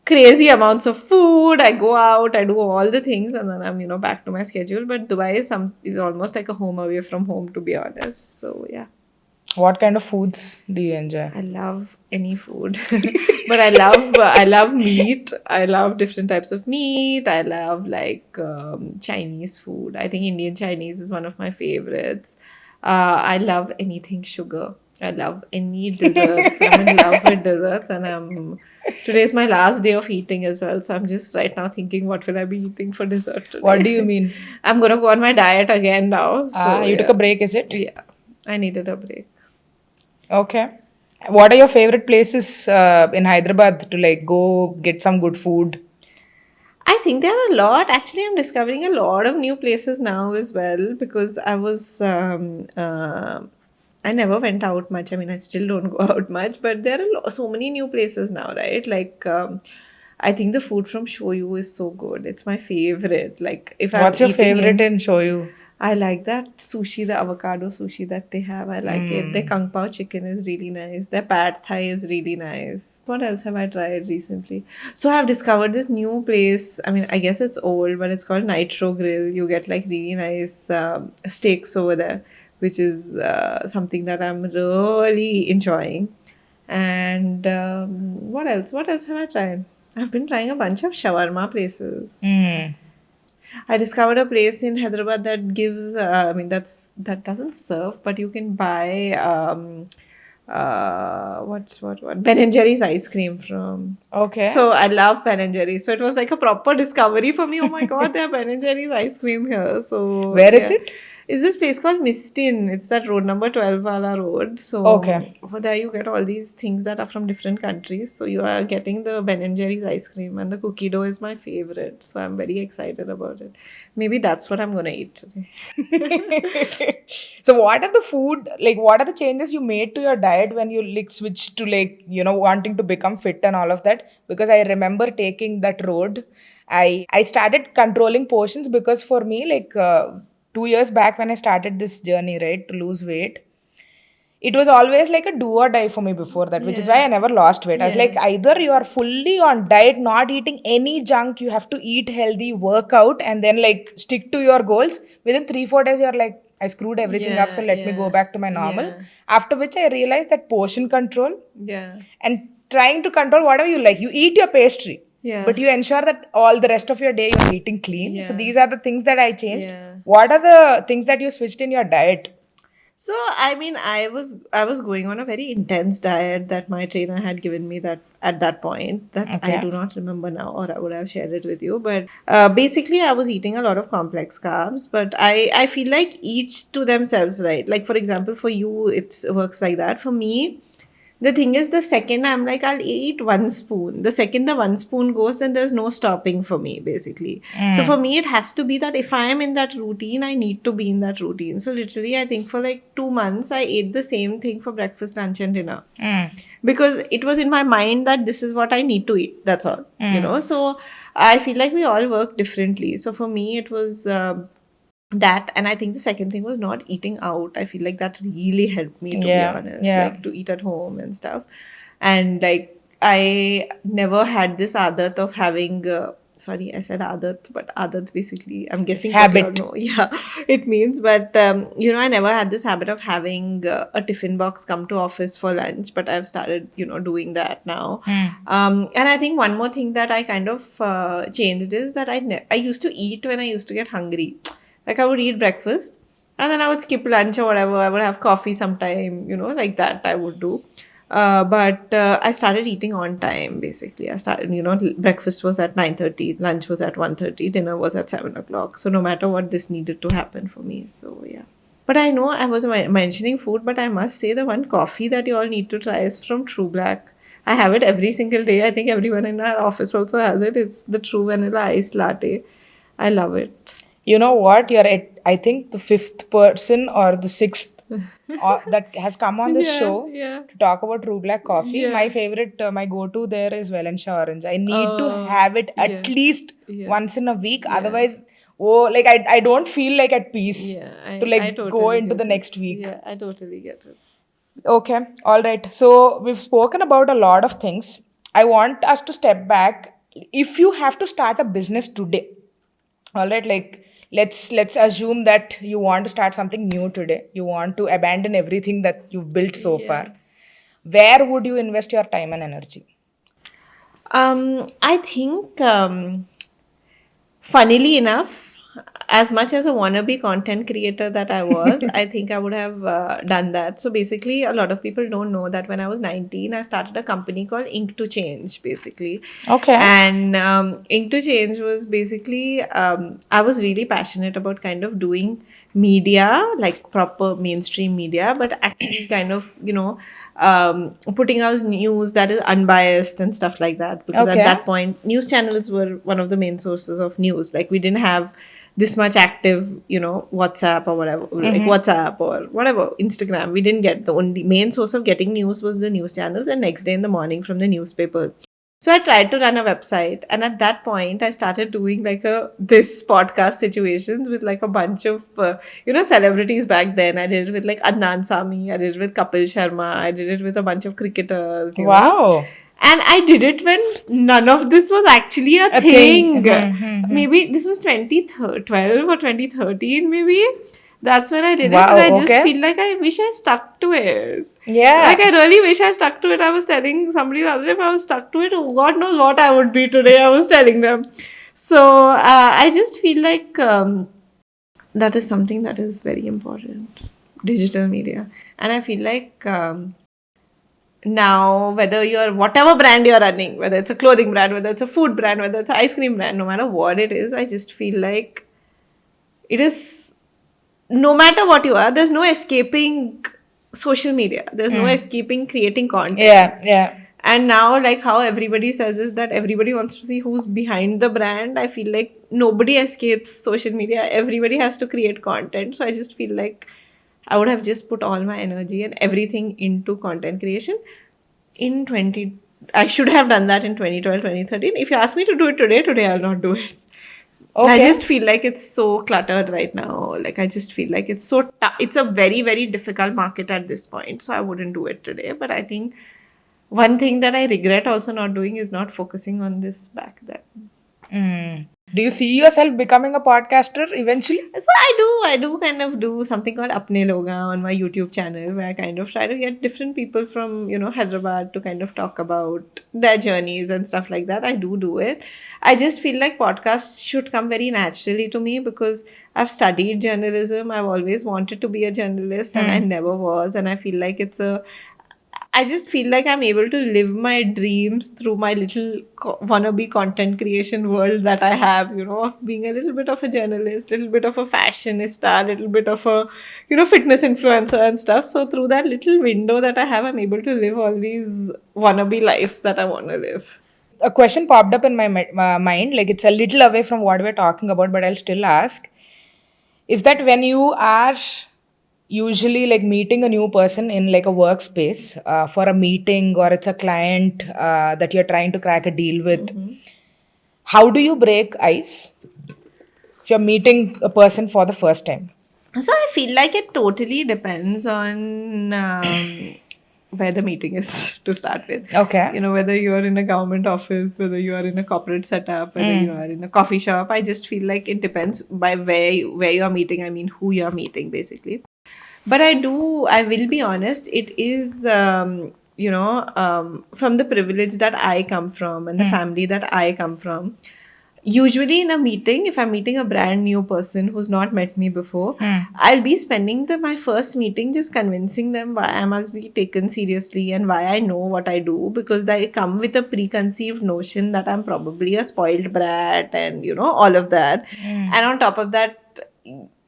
crazy amounts of food. I go out, I do all the things, and then I'm, back to my schedule. But Dubai is almost like a home away from home, to be honest. So yeah. What kind of foods do you enjoy? I love any food, but I love meat. I love different types of meat. I love like Chinese food. I think Indian Chinese is one of my favorites. I love anything sugar. I love any desserts. I'm in love with desserts, and today's my last day of eating as well. So I'm just right now thinking, what will I be eating for dessert today? What do you mean? I'm gonna go on my diet again now. So You took a break, is it? Yeah, I needed a break. Okay. What are your favorite places in Hyderabad to like go get some good food? I think there are a lot. Actually, I'm discovering a lot of new places now as well, because I never went out much. I mean, I still don't go out much, but there are so many new places now, right? Like, I think the food from Shoyu is so good. It's my favorite. Like, if What's I'm your eating favorite in shoyu? I like that sushi, the avocado sushi that they have. I like it. Their kung pao chicken is really nice. Their pad thai is really nice. What else have I tried recently? So I've discovered this new place. I mean, I guess it's old, but it's called Nitro Grill. You get like really nice steaks over there, which is something that I'm really enjoying. And what else? What else have I tried? I've been trying a bunch of shawarma places. I discovered a place in Hyderabad that gives. I mean, that doesn't serve, but you can buy. What Ben and Jerry's ice cream from. Okay. So I love Ben and Jerry's. So it was like a proper discovery for me. Oh my god, they have Ben and Jerry's ice cream here. So Where is it? Is this place called Mistin? It's that road number 12 wala road. So Okay. over there you get all these things that are from different countries. So you are getting the Ben and Jerry's ice cream, and the cookie dough is my favorite. So I'm very excited about it. Maybe that's what I'm gonna eat today. So what are the food, like what are the changes you made to your diet when you like switched to like, wanting to become fit and all of that? Because I remember taking that road. I started controlling portions because for me, like 2 years back when I started this journey, right, to lose weight, it was always like a do or die for me before that, which is why I never lost weight. I was like, either you are fully on diet, not eating any junk, you have to eat healthy, work out, and then like stick to your goals. Within 3-4 days, you're like, I screwed everything up, so let me go back to my normal. Yeah. After which I realized that portion control Yeah. and trying to control whatever you like. You eat your pastry. Yeah. But you ensure that all the rest of your day you're eating clean. So Yeah. these are the things that I changed. Yeah. What are the things that you switched in your diet? So I mean, I was going on a very intense diet that my trainer had given me that at that point that I Okay. do not remember now, or I would have shared it with you. But basically, I was eating a lot of complex carbs. But I feel like each to themselves, right? Like for example, for you, it works like that. For me, the thing is, the second I'm like, I'll eat one spoon. The second the one spoon goes, then there's no stopping for me, basically. So for me, it has to be that if I am in that routine, I need to be in that routine. So literally, I think for like 2 months, I ate the same thing for breakfast, lunch, and dinner. Because it was in my mind that this is what I need to eat. That's all, So I feel like we all work differently. So for me, it was that, and I think the second thing was not eating out. I feel like that really helped me, to be honest, like to eat at home and stuff. And like I never had this adat of having sorry, I said adat, but adat basically I'm guessing Habit. no, yeah, it means. But I never had this habit of having a tiffin box come to office for lunch, but I've started doing that now. And I think one more thing that I kind of changed is that I used to eat when I used to get hungry. Like I would eat breakfast and then I would skip lunch or whatever. I would have coffee sometime, like that I would do. But I started eating on time, basically. I started, breakfast was at 9:30, lunch was at 1:30, dinner was at 7 o'clock. So no matter what, this needed to happen for me. So yeah. But I know I was mentioning food, but I must say the one coffee that you all need to try is from True Black. I have it every single day. I think everyone in our office also has it. It's the True Vanilla Iced Latte. I love it. You know what? You're at, I think, the 5th person or the 6th that has come on this show to talk about True Black coffee. Yeah. My favorite, my go-to there is Valencia Orange. I need to have it at least once in a week. Otherwise, like I don't feel like at peace to like I totally go into get the it. next week. Yeah, I totally get it. Okay, all right. So we've spoken about a lot of things. I want us to step back. If you have to start a business today, all right, like let's assume that you want to start something new today. You want to abandon everything that you've built so far. Where would you invest your time and energy? I think, funnily enough, as much as a wannabe content creator that I was, I think I would have done that. So basically, a lot of people don't know that when I was 19, I started a company called Ink to Change, basically. Okay. And Ink to Change was basically, I was really passionate about kind of doing media, like proper mainstream media, but actually kind of, putting out news that is unbiased and stuff like that. Because at that point, news channels were one of the main sources of news. Like we didn't have this much active, WhatsApp or whatever, like WhatsApp or whatever, Instagram. We didn't get, the only main source of getting news was the news channels and next day in the morning from the newspapers. So I tried to run a website, and at that point, I started doing like this podcast situations with like a bunch of celebrities back then. I did it with like Adnan Sami, I did it with Kapil Sharma, I did it with a bunch of cricketers. Wow. And I did it when none of this was actually a thing. Maybe this was 2012 or 2013, maybe. That's when I did it, and I just feel like I wish I stuck to it. Yeah. Like, I really wish I stuck to it. I was telling somebody the other day, if I was stuck to it, God knows what I would be today. I was telling them. So, I just feel like that is something that is very important. Digital media. And I feel like now, whether you're whatever brand you're running, whether it's a clothing brand, whether it's a food brand, whether it's an ice cream brand, no matter what it is, I just feel like it is, no matter what you are, there's no escaping social media. There's no escaping creating content. Yeah. And now, like how everybody says is that everybody wants to see who's behind the brand. I feel like nobody escapes social media. Everybody has to create content. So I just feel like I would have just put all my energy and everything into content creation I should have done that in 2012, 2013. If you ask me to do it today I'll not do it. Okay. I just feel like it's so cluttered right now. Like, I just feel like it's so it's a very, very difficult market at this point. So I wouldn't do it today. But I think one thing that I regret also not doing is not focusing on this back then. Do you see yourself becoming a podcaster eventually? So I do kind of do something called Apne Loga on my YouTube channel, where I kind of try to get different people from, Hyderabad to kind of talk about their journeys and stuff like that. I do it. I just feel like podcasts should come very naturally to me because I've studied journalism. I've always wanted to be a journalist and I never was. And I feel like I just feel like I'm able to live my dreams through my little wannabe content creation world that I have, of being a little bit of a journalist, little bit of a fashionista, little bit of a, fitness influencer and stuff. So through that little window that I have, I'm able to live all these wannabe lives that I want to live. A question popped up in my mind, like it's a little away from what we're talking about, but I'll still ask. Is that when you are usually like meeting a new person in like a workspace for a meeting, or it's a client that you're trying to crack a deal with, how do you break ice if you're meeting a person for the first time? So I feel like it totally depends on where the meeting is to start with. Okay. Whether you're in a government office, whether you are in a corporate setup, whether you are in a coffee shop. I just feel like it depends by where you're meeting. I mean, who you're meeting, basically. But I will be honest, it is, from the privilege that I come from and the family that I come from. Usually in a meeting, if I'm meeting a brand new person who's not met me before, I'll be spending my first meeting just convincing them why I must be taken seriously and why I know what I do, because they come with a preconceived notion that I'm probably a spoiled brat and, all of that. And on top of that,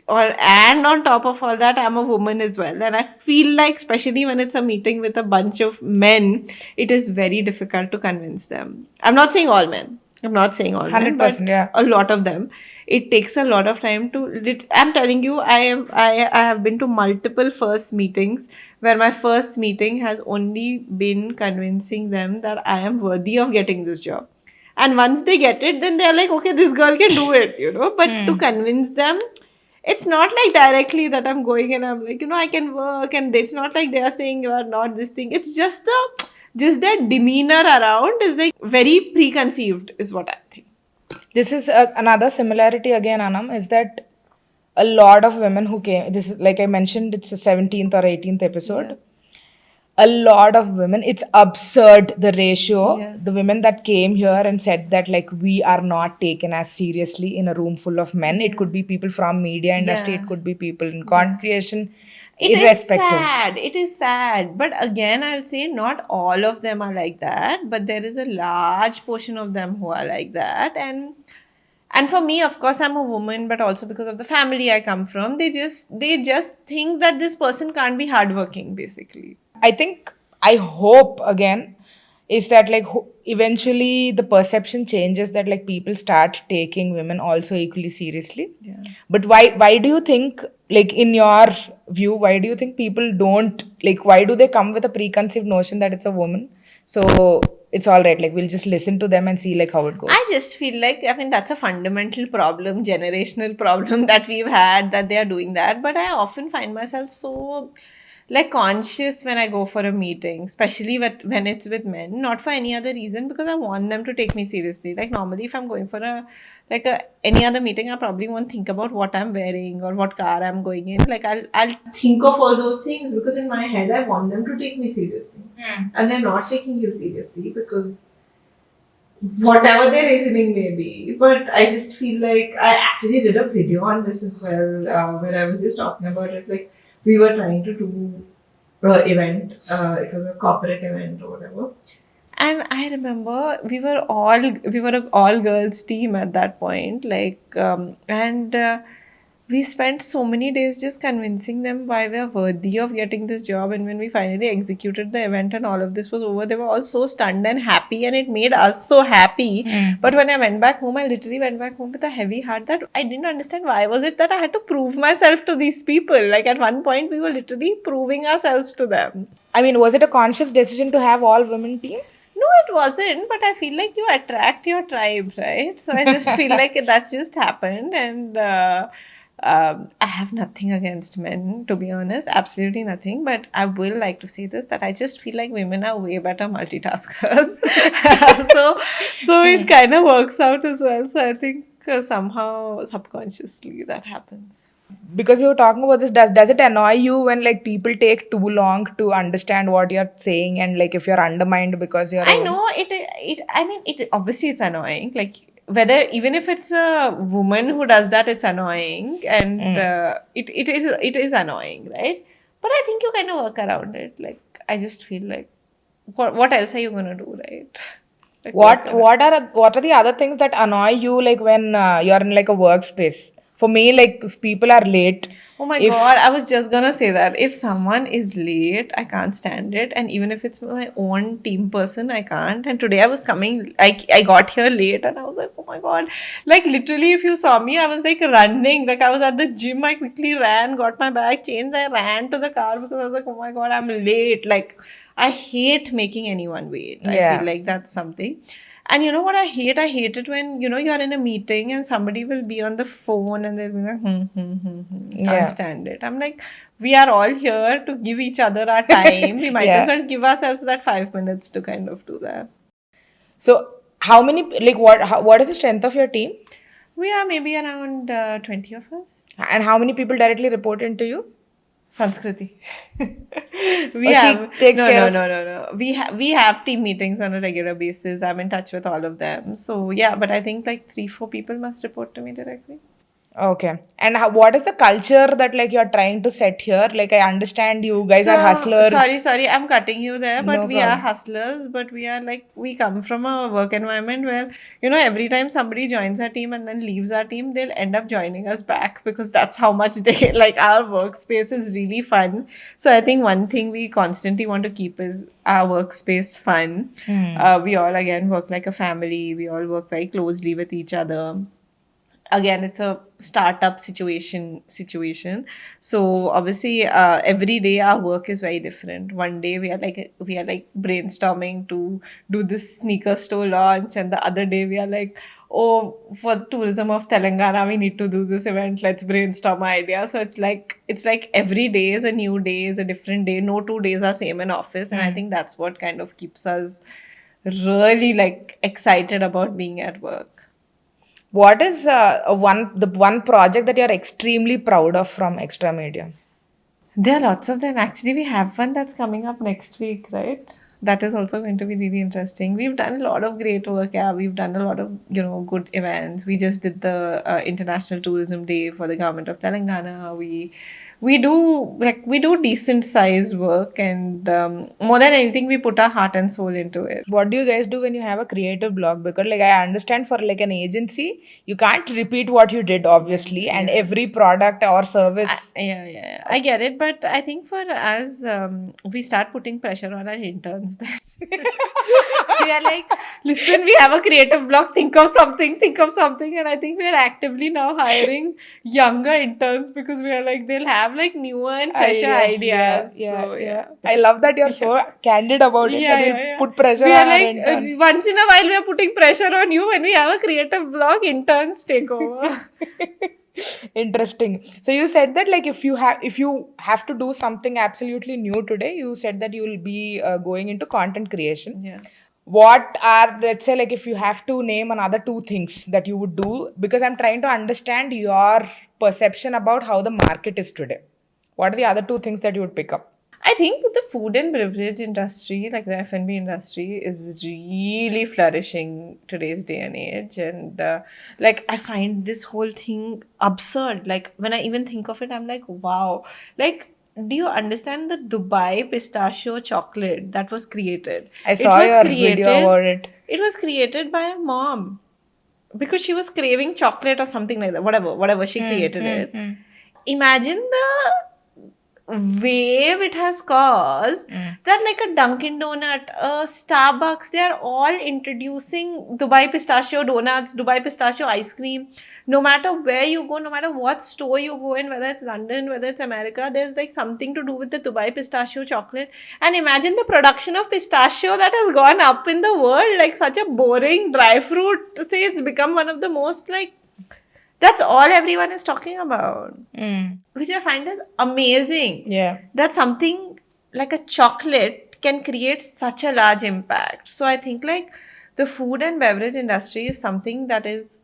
on top of all that, I'm a woman as well. And I feel like, especially when it's a meeting with a bunch of men, it is very difficult to convince them. I'm not saying all men. 100%, but yeah. A lot of them. It takes a lot of time I'm telling you, I have been to multiple first meetings where my first meeting has only been convincing them that I am worthy of getting this job. And once they get it, then they're like, okay, this girl can do it, But to convince them, it's not like directly that I'm going and I'm like, I can work, and it's not like they are saying you are not this thing. It's just their demeanor around is like very preconceived, is what I think. This is another similarity again, Anam, is that a lot of women who came, this is like I mentioned, it's a 17th or 18th episode. Yeah. A lot of women, it's absurd, the ratio. Yeah. The women that came here and said that like we are not taken as seriously in a room full of men. Yeah. It could be people from media industry, it could be people in content creation. Irrespective. It is sad. But again, I'll say not all of them are like that. But there is a large portion of them who are like that. And for me, of course, I'm a woman, but also because of the family I come from, they just think that this person can't be hardworking, basically. I hope again is that like eventually the perception changes, that like people start taking women also equally seriously. Yeah. But why do you think, like in your view, why do you think people don't, like why do they come with a preconceived notion that it's a woman? So it's all right, like we'll just listen to them and see like how it goes? I just feel like, I mean, that's a fundamental problem, generational problem that we've had, that they are doing that. But I often find myself so like conscious when I go for a meeting, especially when it's with men, not for any other reason, because I want them to take me seriously. Like normally, if I'm going for any other meeting, I probably won't think about what I'm wearing or what car I'm going in. Like I'll think of all those things because in my head I want them to take me seriously, and they're not taking you seriously because whatever their reasoning may be. But I just feel like I actually did a video on this as well, where I was just talking about it. Like we were trying to do an event, it was a corporate event or whatever. And I remember we were an all girls team at that point, and we spent so many days just convincing them why we are worthy of getting this job. And when we finally executed the event and all of this was over, they were all so stunned and happy, and it made us so happy. But when I went back home, I literally went back home with a heavy heart that I didn't understand why was it that I had to prove myself to these people. Like at one point, we were literally proving ourselves to them. I mean, was it a conscious decision to have all women team? No, it wasn't, but I feel like you attract your tribe, right? So I just feel like that just happened, and I have nothing against men, to be honest, absolutely nothing. But I will like to say this, that I just feel like women are way better multitaskers. so it kind of works out as well. So I think somehow subconsciously that happens. Because we were talking about this, does it annoy you when like people take too long to understand what you're saying, and like if you're undermined because you're I know it obviously it's annoying, like whether even if it's a woman who does that, it's annoying, and it is annoying, right? But I think you kind of work around it. Like I just feel like what else are you gonna do, right? Like, what are the other things that annoy you, like when you're in like a workspace? For me, like if people are late. Oh my God, I was just gonna say that. If someone is late, I can't stand it. And even if it's my own team person, I can't. And today I was coming, I got here late and I was like, oh my God. Like literally, if you saw me, I was like running. Like I was at the gym, I quickly ran, got my bag changed, I ran to the car because I was like, oh my God, I'm late. Like I hate making anyone wait. Yeah. I feel like that's something. And you know what I hate? I hate it when, you're in a meeting and somebody will be on the phone and they'll be like, Can't stand it. I'm like, we are all here to give each other our time. We might as well give ourselves that 5 minutes to kind of do that. So how many, like what is the strength of your team? We are maybe around 20 of us. And how many people directly report into you? Sanskriti. She takes care of... No. We have team meetings on a regular basis. I'm in touch with all of them. So yeah, but I think like 3-4 people must report to me directly. Okay. And what is the culture that like you're trying to set here? Like I understand you guys are hustlers. Sorry, I'm cutting you there, but No we problem. are hustlers, but we are like, we come from a work environment where, every time somebody joins our team and then leaves our team, they'll end up joining us back because that's how much they, like our workspace is really fun. So I think one thing we constantly want to keep is our workspace fun. We all again work like a family. We all work very closely with each other. Again, it's a startup situation. So obviously, every day our work is very different. One day we are like brainstorming to do this sneaker store launch, and the other day we are like, oh, for tourism of Telangana, we need to do this event. Let's brainstorm ideas. So it's like every day is a new day, is a different day. No 2 days are same in office, and I think that's what kind of keeps us really like excited about being at work. What is the one project that you're extremely proud of from Extra Media? There are lots of them. Actually, we have one that's coming up next week, right? That is also going to be really interesting. We've done a lot of great work. Yeah, we've done a lot of, good events. We just did the International Tourism Day for the government of Telangana. We do decent size work, and more than anything, we put our heart and soul into it. What do you guys do when you have a creative block? Because like I understand for like an agency, you can't repeat what you did, obviously, and every product or service. Yeah. I get it, but I think for us, we start putting pressure on our interns. We are like, listen, we have a creative block, think of something. And I think we are actively now hiring younger interns because we are like, they'll have like newer and fresher ideas. Yeah. I love that you're so candid about it, that we'll put pressure We on are our like, interns. once in a while, we are putting pressure on you. When we have a creative block, interns take over. Interesting. So you said that like if you have to do something absolutely new today, you said that you will be going into content creation. Yeah. What are, let's say, like if you have to name another two things that you would do, because I'm trying to understand your perception about how the market is today. What are the other two things that you would pick up? I think the food and beverage industry, like the F&B industry, is really flourishing today's day and age. And like, I find this whole thing absurd. Like, when I even think of it, I'm like, wow. Like, do you understand the Dubai pistachio chocolate that was created? I saw your video about it. It was created by a mom because she was craving chocolate or something like that. Whatever, she created it. Imagine the wave it has caused that like a Dunkin' Donut, a Starbucks, they are all introducing Dubai pistachio donuts, Dubai pistachio ice cream. No matter where you go, no matter what store you go in, whether it's London, whether it's America, there's like something to do with the Dubai pistachio chocolate. And imagine the production of pistachio that has gone up in the world, like such a boring dry fruit. Say it's become one of the most like, that's all everyone is talking about, which I find is amazing. Yeah. That something like a chocolate can create such a large impact. So I think like the food and beverage industry is something that is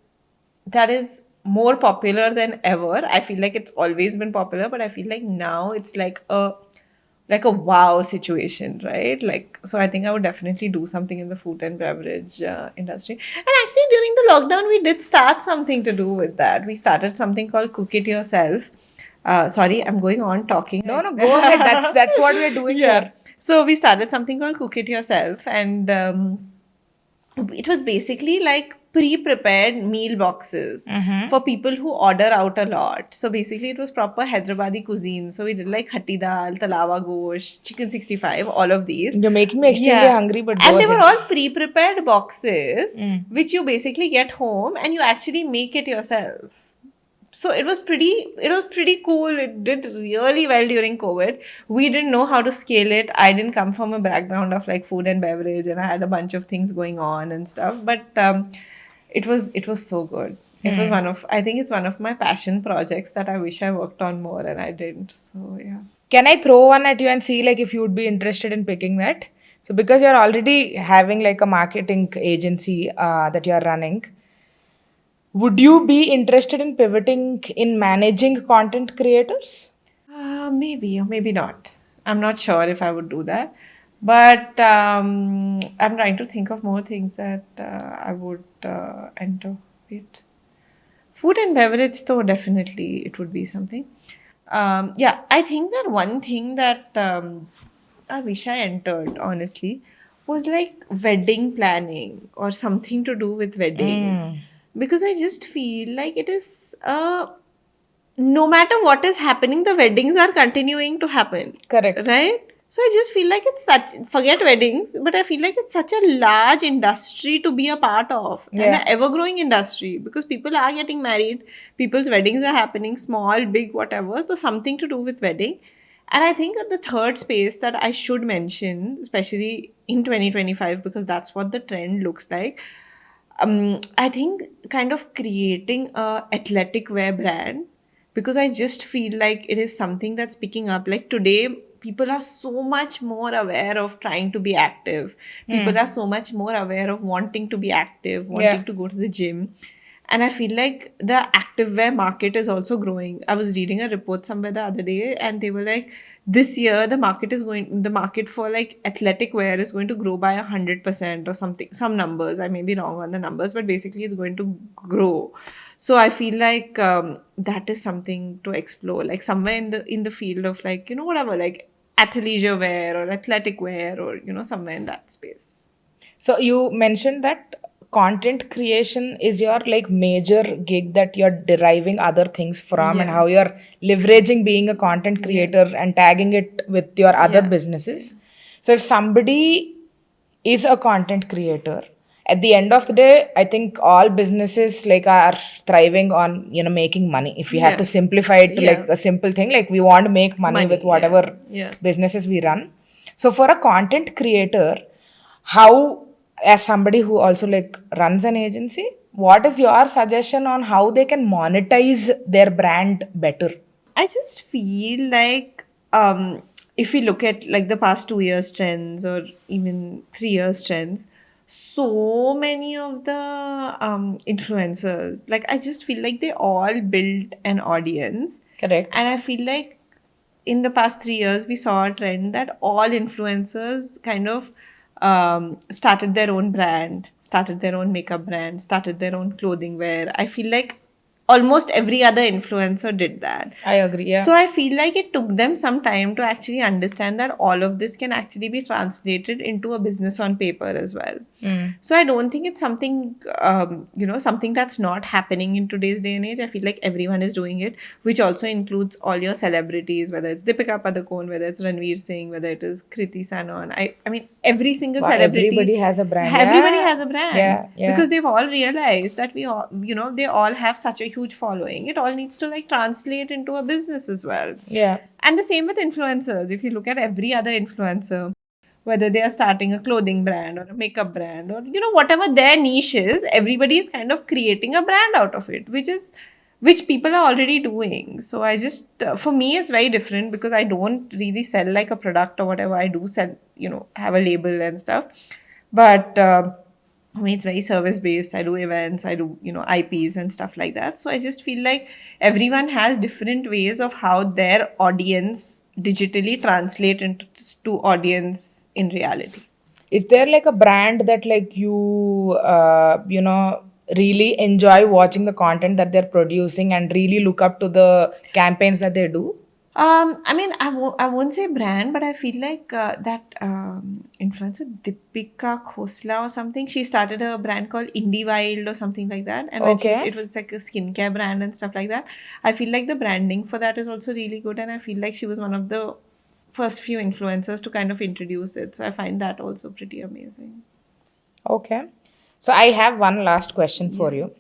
more popular than ever. I feel like it's always been popular, but I feel like now it's like a wow situation, right? Like, so I think I would definitely do something in the food and beverage industry. And actually, during the lockdown, we did start something to do with that. We started something called Cook It Yourself. Sorry, I'm going on talking. No, go ahead. That's what we're doing here. So we started something called Cook It Yourself, and it was basically like pre-prepared meal boxes for people who order out a lot. So basically it was proper Hyderabadi cuisine. So we did like khatti dal, talawa gosh, chicken 65, all of these. You're making me extremely hungry, but and they were all pre-prepared boxes which you basically get home and you actually make it yourself. So it was pretty cool. It did really well during COVID. We didn't know how to scale it. I didn't come from a background of like food and beverage, and I had a bunch of things going on and stuff. But it was so good. It was I think it's one of my passion projects that I wish I worked on more and I didn't. So yeah. Can I throw one at you and see like if you would be interested in picking that? So because you're already having like a marketing agency that you're running, would you be interested in pivoting in managing content creators? Maybe or maybe not. I'm not sure if I would do that. But I'm trying to think of more things that I would enter. Wait. Food and beverage, though, definitely it would be something. Yeah, I think that one thing that I wish I entered, honestly, was like wedding planning or something to do with weddings. Because I just feel like it is, no matter what is happening, the weddings are continuing to happen. Correct. Right? So I just feel like it's forget weddings, but I feel like it's such a large industry to be a part of. And an ever-growing industry because people are getting married, people's weddings are happening, small, big, whatever. So something to do with wedding. And I think the third space that I should mention, especially in 2025, because that's what the trend looks like, I think kind of creating a athletic wear brand, because I just feel like it is something that's picking up. Like today, people are so much more aware of trying to be active. People are so much more aware of wanting to be active, wanting to go to the gym. And I feel like the activewear market is also growing. I was reading a report somewhere the other day and they were like, this year the market for like athletic wear is going to grow by 100% or something, some numbers. I may be wrong on the numbers, but basically it's going to grow. So I feel like that is something to explore, like somewhere in the field of like, whatever, like athleisure wear or athletic wear or, somewhere in that space. So you mentioned that content creation is your like major gig that you're deriving other things from and how you're leveraging being a content creator and tagging it with your other businesses. So if somebody is a content creator. At the end of the day, I think all businesses like are thriving on, making money. If we have to Yeah. simplify it to like Yeah. a simple thing, like we want to make money with Money. Yeah. whatever Yeah. businesses we run. So for a content creator, how, as somebody who also like runs an agency, what is your suggestion on how they can monetize their brand better? I just feel like if we look at like the past 2 years trends or even 3 years trends, so many of the influencers, like I just feel like they all build an audience. Correct. And I feel like in the past 3 years, we saw a trend that all influencers kind of started their own brand, started their own makeup brand, started their own clothing wear. I feel like almost every other influencer did that. I agree. Yeah. So I feel like it took them some time to actually understand that all of this can actually be translated into a business on paper as well. So I don't think it's something, something that's not happening in today's day and age. I feel like everyone is doing it, which also includes all your celebrities, whether it's Deepika Padukone, whether it's Ranveer Singh, whether it is Kriti Sanon. I mean, every single Wow, celebrity. everybody has a brand. Everybody Yeah. has a brand. Yeah. Because they've all realized that we all, they all have such a huge following. It all needs to like translate into a business as well. Yeah. And the same with influencers. If you look at every other influencer, whether they are starting a clothing brand or a makeup brand or whatever their niche is, everybody is kind of creating a brand out of it, which people are already doing. So I just for me it's very different because I don't really sell like a product or whatever. I do sell, have a label and stuff, but I mean, it's very service based. I do events, I do, IPs and stuff like that. So I just feel like everyone has different ways of how their audience digitally translate into to audience in reality. Is there like a brand that like you really enjoy watching the content that they're producing and really look up to the campaigns that they do? I mean, I won't say brand, but I feel like that influencer Deepika Khosla or something. She started a brand called Indie Wild or something like that, and when Okay. it was like a skincare brand and stuff like that. I feel like the branding for that is also really good, and I feel like she was one of the first few influencers to kind of introduce it. So I find that also pretty amazing. Okay. So I have one last question for you.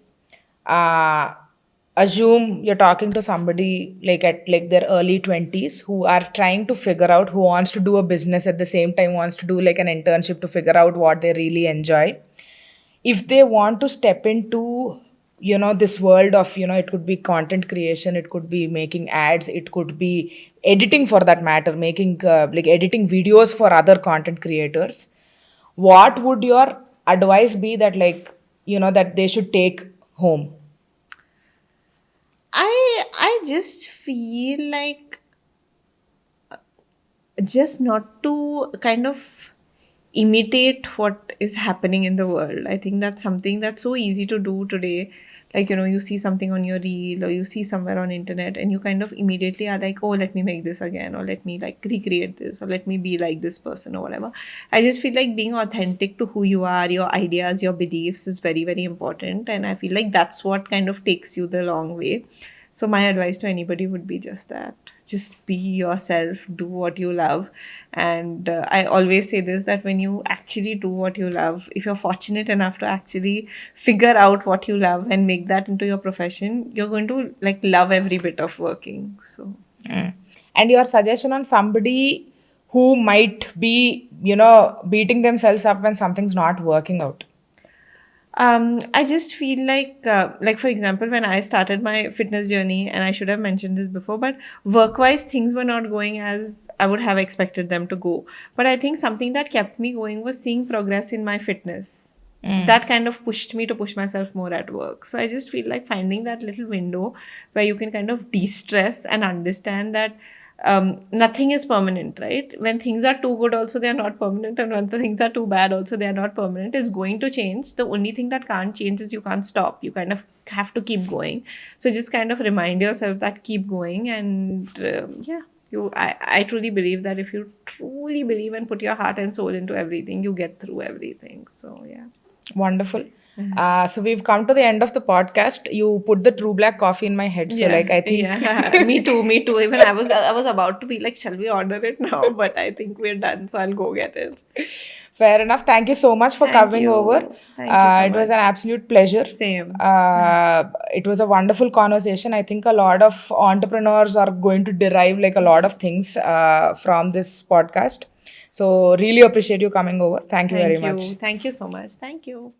Assume you're talking to somebody like at like their early 20s who are trying to figure out, who wants to do a business at the same time, wants to do like an internship to figure out what they really enjoy. If they want to step into this world of, it could be content creation, it could be making ads, it could be editing for that matter, making like editing videos for other content creators, what would your advice be that like that they should take home? I just feel like just not to kind of imitate what is happening in the world. I think that's something that's so easy to do today. Like, you see something on your reel or you see somewhere on internet and you kind of immediately are like, oh, let me make this again, or let me like recreate this, or let me be like this person or whatever. I just feel like being authentic to who you are, your ideas, your beliefs is very, very important. And I feel like that's what kind of takes you the long way. So my advice to anybody would be just that. Just be yourself, do what you love. And I always say this, that when you actually do what you love, if you're fortunate enough to actually figure out what you love and make that into your profession, you're going to like love every bit of working. So And your suggestion on somebody who might be, beating themselves up when something's not working out? I just feel like for example, when I started my fitness journey, and I should have mentioned this before, but work-wise things were not going as I would have expected them to go. But I think something that kept me going was seeing progress in my fitness. That kind of pushed me to push myself more at work. So I just feel like finding that little window where you can kind of de-stress and understand that nothing is permanent, right? When things are too good, also they are not permanent, and when the things are too bad, also they are not permanent. It's going to change. The only thing that can't change is you can't stop. You kind of have to keep going. So just kind of remind yourself that keep going, and I truly believe that if you truly believe and put your heart and soul into everything, you get through everything. So yeah. Wonderful. So we've come to the end of the podcast. You put the True Black coffee in my head. So like I think me too. Even I was about to be like, shall we order it now? But I think we're done, so I'll go get it. Fair enough. Thank you so much for Thank coming you. over. Thank you so It was much. an absolute pleasure. Same. It was a wonderful conversation. I think a lot of entrepreneurs are going to derive like a lot of things from this podcast. So really appreciate you coming over. Thank you very much. Thank you so much. Thank you.